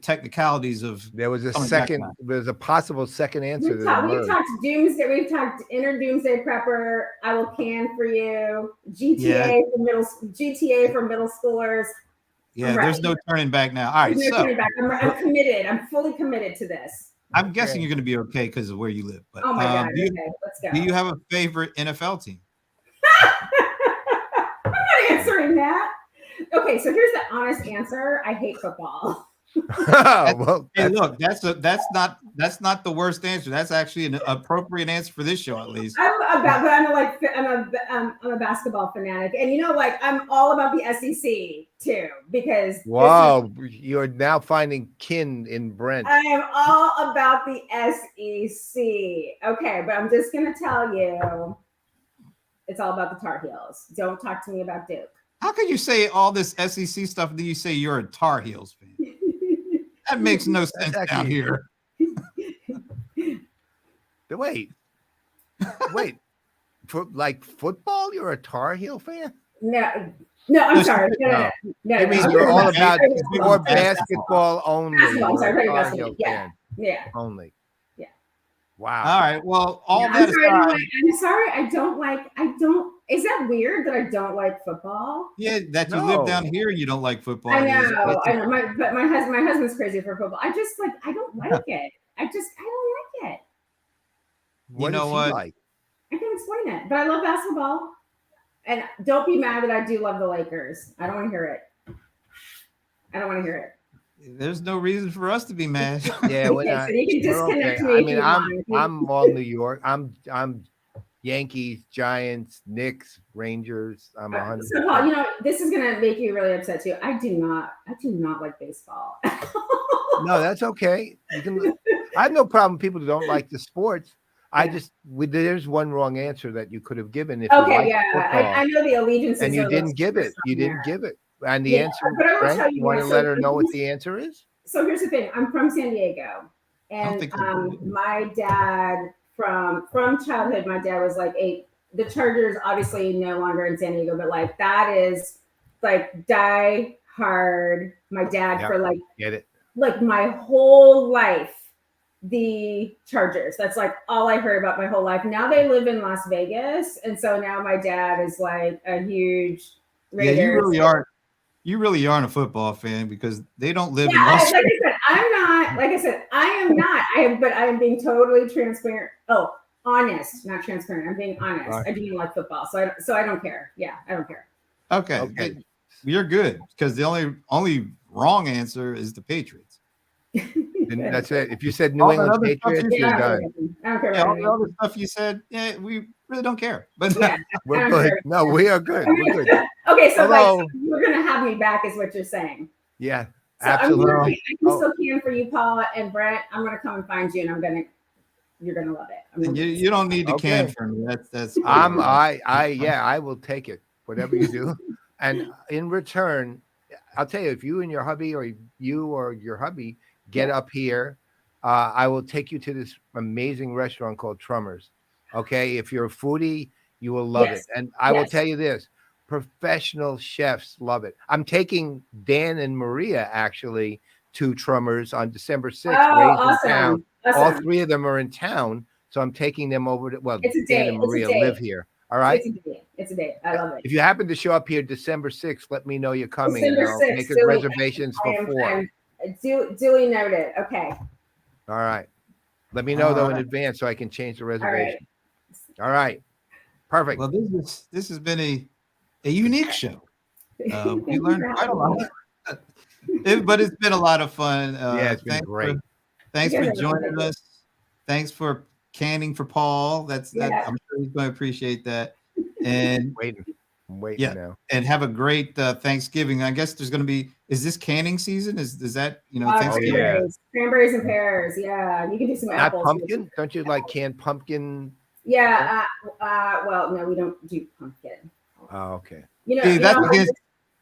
technicalities of. There was a possible second answer. We've talked doomsday. We've talked inner doomsday prepper. I will can for you. GTA for middle schoolers. Yeah, there's no turning back now. All right, so I'm committed. I'm fully committed to this. I'm guessing you're going to be okay because of where you live. But oh my god, okay, let's go. Do you have a favorite NFL team? I'm not answering that. Okay, so here's the honest answer. I hate football. Well, hey, look, that's not the worst answer. That's actually an appropriate answer for this show, at least. I'm a basketball fanatic, and I'm all about the SEC too, because you're now finding kin in Brent. I am all about the SEC. Okay, but I'm just gonna tell you, it's all about the Tar Heels. Don't talk to me about Duke. How can you say all this SEC stuff and then you say you're a Tar Heels fan? That makes no sense down here. Wait. For like football, you're a Tar Heel fan? No, I'm sorry. No. I mean, you're all about more basketball only. Basketball, sorry, yeah. Only. Yeah. Wow. All right. Well, I'm sorry. I don't. Is that weird that I don't like football? Yeah, that you live down here and you don't like football. I know. But my husband's crazy for football. I don't like it. I don't like it. What does he like? I can explain it, but I love basketball. And don't be mad that I do love the Lakers. I don't want to hear it. There's no reason for us to be mad. Yeah, so you can disconnect me. I mean, I'm all New York. I'm Yankees, Giants, Knicks, Rangers. I'm 100%. So Paul, this is gonna make you really upset too. I do not like baseball. No, that's okay. I have no problem with people who don't like the sports. There's one wrong answer that you could have given if I know the allegiance, and you didn't give it. You didn't give it. And the answer, Frank, you want to let her know what the answer is? So here's the thing. I'm from San Diego, and my dad from childhood, my dad was like the Chargers, obviously no longer in San Diego, but like that is like die hard. My dad for get it. Like my whole life, the Chargers. That's like all I heard about my whole life. Now they live in Las Vegas, and so now my dad is like a huge Raiders. Yeah, you really aren't a football fan because they don't live in Las Vegas. I am not. But I am being totally transparent. Oh, honest, not transparent. I'm being honest. Right. I do like football, so I don't care. Yeah, I don't care. Okay. You're good because the only wrong answer is the Patriots. And that's it. If you said New England Patriots, you're done. I don't care. Yeah, all the other stuff you said, we really don't care. But we're good. No, we are good. We're good. Okay, so you're gonna have me back, is what you're saying. Yeah, so absolutely. I can still can for you, Paula and Brett. I'm gonna come and find you, and you're gonna love it. You don't need to can for me. That's. I will take it. Whatever you do, and in return, I'll tell you, if you and your hubby or your hubby get up here, I will take you to this amazing restaurant called Trummer's. Okay, if you're a foodie, you will love it. And I will tell you this: professional chefs love it. I'm taking Dan and Maria actually two trummers on December 6th. Oh, in town. awesome. All three of them are in town, so I'm taking them over to. Well, It's a Dan date. and Maria live here. All right. It's a date. I love it. If you happen to show up here December 6th, let me know you're coming. December and I'll 6th, make Dilly, reservations for 4. Duly noted. Okay. All right. Let me know though in advance so I can change the reservation. All right. Perfect. Well, this has been a unique show. We learned quite a lot. But it's been a lot of fun. Yeah, it's been great. Thanks for joining us. Thanks for canning for Paul. I'm sure he's going to appreciate that. And I'm waiting now. And have a great Thanksgiving. I guess there's going to be. Is this canning season? Is that Thanksgiving? Cranberries and pears. Yeah, you can do some apples. Pumpkin? Don't you like canned pumpkin? Yeah. Well, no, we don't do pumpkin. Oh, okay.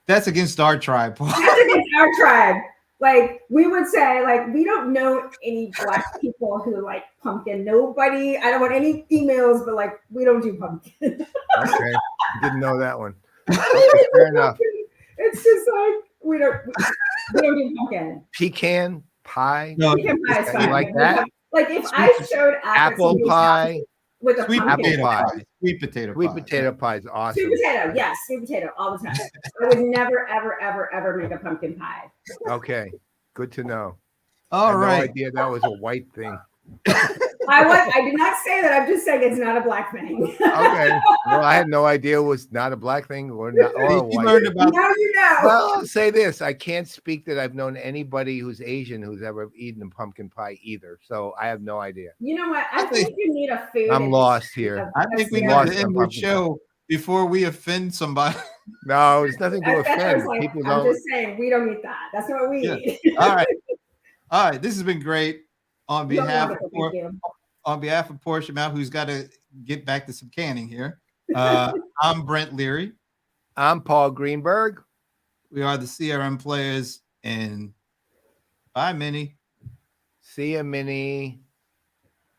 That's against our tribe. That's against our tribe. Like we would say, like we don't know any Black people who like pumpkin. Nobody. I don't want any emails, but like we don't do pumpkin. Okay, didn't know that one. Okay, fair enough. It's just like we don't do pumpkin. Pecan pie. No, pecan pie is fine. You like that? Like if I showed up apple pie. With a sweet potato pie. Sweet potato pie is awesome. Sweet potato, yes, sweet potato all the time. I would never, ever, ever, ever make a pumpkin pie. Okay, good to know. All right. No idea that was a white thing. I did not say that. I'm just saying it's not a Black thing. Okay. Well, I had no idea it was not a Black thing or not. Or a white learned about. Now you know. Well, I'll say this: I can't speak that I've known anybody who's Asian who's ever eaten a pumpkin pie either. So I have no idea. You know what? I think you need a food. I'm lost here. I think we need to end the show before we offend somebody. No, it's nothing to offend. Like, People I'm don't. just saying we don't eat that. That's not what we eat. All right. This has been great. On behalf of Portia Mount, who's got to get back to some canning here. I'm Brent Leary. I'm Paul Greenberg. We are the CRM Playaz, and bye, Minnie. See ya, Minnie.